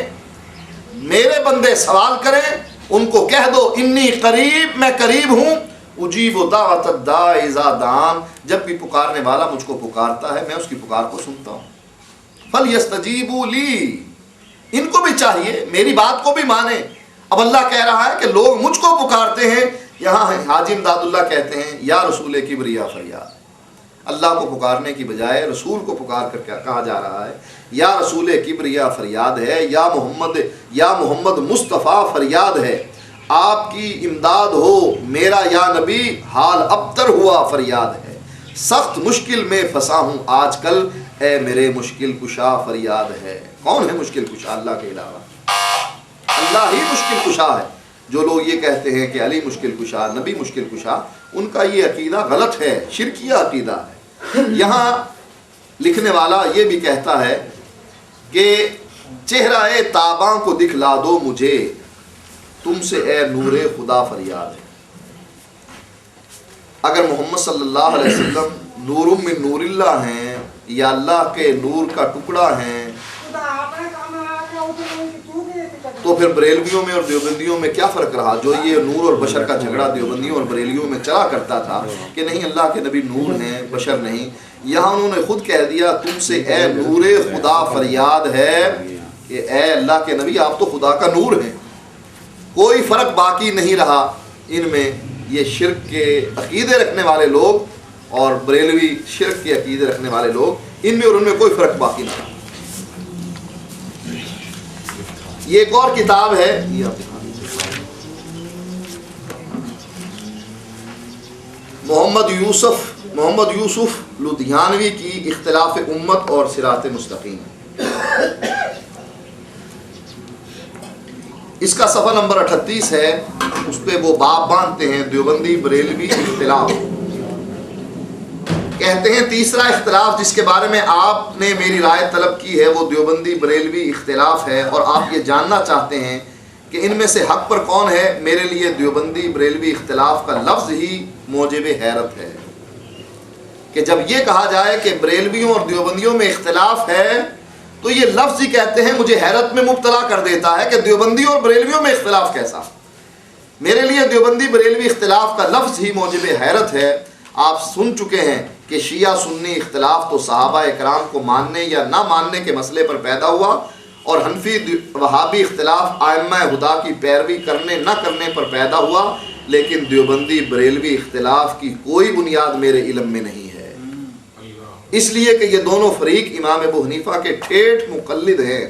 मेरे बंदे सवाल करें उनको कह दो इन्नी करीब, मैं करीब हूँ, उजीब दावत दाई इज़ा दान, जब भी पुकारने वाला मुझको पुकारता है मैं उसकी पुकार को सुनता हूँ। फल यस्तजीबू ली, इनको भी चाहिए मेरी बात को भी माने। अब अल्लाह कह रहा है कि लोग मुझको पुकारते हैं, यहाँ हाजी इमदादुल्लाह कहते हैं या रसूल किबरिया फरियाद, अल्लाह को पुकारने की बजाय रसूल को पुकार कर क्या कहा जा रहा है, या रसूल किबरिया फरियाद है, या मोहम्मद मुस्तफ़ा फरियाद है, आपकी इमदाद हो मेरा या नबी हाल अबतर हुआ फरियाद है, सख्त मुश्किल में फंसा हूँ आजकल ए मेरे मुश्किल कुशा फरियाद है। कौन है मुश्किल कुशा? अल्लाह के अलावा अल्लाह ही मुश्किल कुशा है। जो लोग ये कहते हैं कि अली मुश्किल कुशा, नबी मुश्किल कुशा, उनका ये अकीदा गलत है, शिरकिया अकीदा है। यहाँ लिखने वाला ये भी कहता है कि चेहरा ताबा को दिखला दो मुझे, तुमसे ए नूरे खुदा फरियाद है। अगर मोहम्मद सल्लल्लाहु अलैहि वसल्लम नूरुम मिन नूरिल्लाह हैं या अल्लाह के नूर का टुकड़ा हैं, तो फिर बरेलवियों में और देवबंदियों में क्या फ़र्क रहा? जो ये नूर और बशर का झगड़ा देवबंदियों और बरेलियों में चला करता था कि नहीं अल्लाह के नबी नूर हैं बशर नहीं, यहाँ उन्होंने खुद कह दिया तुमसे ए नूरे खुदा फरियाद है कि ए अल्लाह के नबी आप तो खुदा का नूर हैं। कोई फ़र्क बाकी नहीं रहा इनमें। ये शिर्क के अकीदे रखने वाले लोग और बरेलवी शिर्क के अकीदे रखने वाले लोग, इनमें और उनमें कोई फ़र्क बाकी नहीं रहा। ये एक और किताब है, मोहम्मद यूसुफ लुधियानवी की इख्तिलाफ उम्मत और सिरात मुस्तकीम। इसका सफ़ा नंबर 38 है, उस पर वो बाब बांधते हैं देवबंदी बरेलवी इख्तिलाफ। कहते हैं तीसरा इख्तिलाफ जिसके बारे में आपने मेरी राय तलब की है वो देवबंदी बरेलवी इख्तिलाफ है, और आप ये जानना चाहते हैं कि इनमें से हक पर कौन है। मेरे लिए देवबंदी बरेलवी इख्तिलाफ का लफ्ज़ ही मोजिब हैरत है कि जब ये कहा जाए कि बरेलवियों और देवबंदियों में इख्तिलाफ है तो ये लफ्ज़ ही कहते हैं मुझे हैरत में मुब्तला कर देता है कि देवबंदी और बरेलवियों में इख्तिलाफ कैसा। मेरे लिए देवबंदी बरेलवी इख्तिलाफ का लफ्ज़ ही मोजिब हैरत है। आप सुन चुके हैं कि शिया सुन्नी इख्तिलाफ तो सहाबा इकराम को मानने या ना मानने के मसले पर पैदा हुआ, और हनफी वहाबी इख्तिलाफ आइम्मा हुदा की पैरवी करने न करने पर पैदा हुआ, लेकिन देवबंदी बरेलवी इख्तिलाफ की कोई बुनियाद मेरे इल्म में नहीं है। इसलिए कि ये दोनों फरीक इमाम अबू हनीफा के ठेठ मुक़ल्लिद हैं।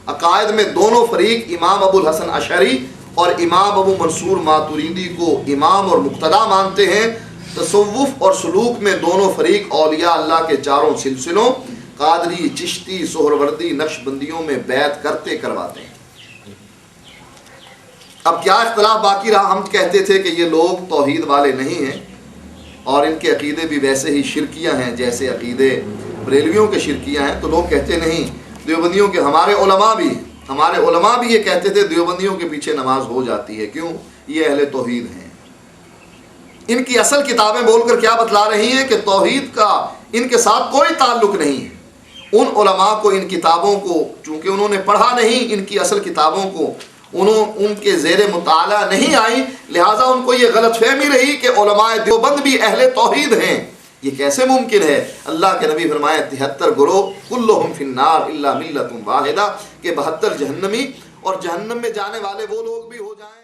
अकायद में दोनों फरीक इमाम अबुल हसन अशरी और इमाम अबू मंसूर मातुरीदी को इमाम और मुक्तदा मानते हैं। तसव्वुफ और सलूक में दोनों फरीक औलिया अल्लाह के चारों सिलसिलों कादरी, चिश्ती, सोहरवर्दी, नक्शबंदियों में बैत करते करवाते हैं। अब क्या इख्तिलाफ बाकी रहा? हम कहते थे कि ये लोग तौहीद वाले नहीं हैं और इनके अकीदे भी वैसे ही शिरकियाँ हैं जैसे अकीदे बरेलवियों के शिरकियाँ हैं। तो लोग कहते नहीं देवबंदियों के, हमारे उलमा भी ये कहते थे देवबंदियों के पीछे नमाज हो जाती है। क्यों? ये अहले तौहीद हैं। इनकी असल किताबें बोलकर क्या बतला रही हैं कि तौहीद का इनके साथ कोई ताल्लुक नहीं है। उन उलमा को इन किताबों को चूँकि उन्होंने पढ़ा नहीं, इनकी असल किताबों को उनके ज़ेरे मुताला नहीं आई, लिहाजा उनको ये गलतफहमी रही कि उलमाए देवबंद भी अहले तौहीद हैं। ये कैसे मुमकिन है? अल्लाह के नबी फरमाए 73 गिरोह कुल्लुहुम फिन्नार इल्ला मिल्लतुन वाहिदा, के 72 जहन्नमी और जहन्नम में जाने वाले वो लोग भी हो जाएं।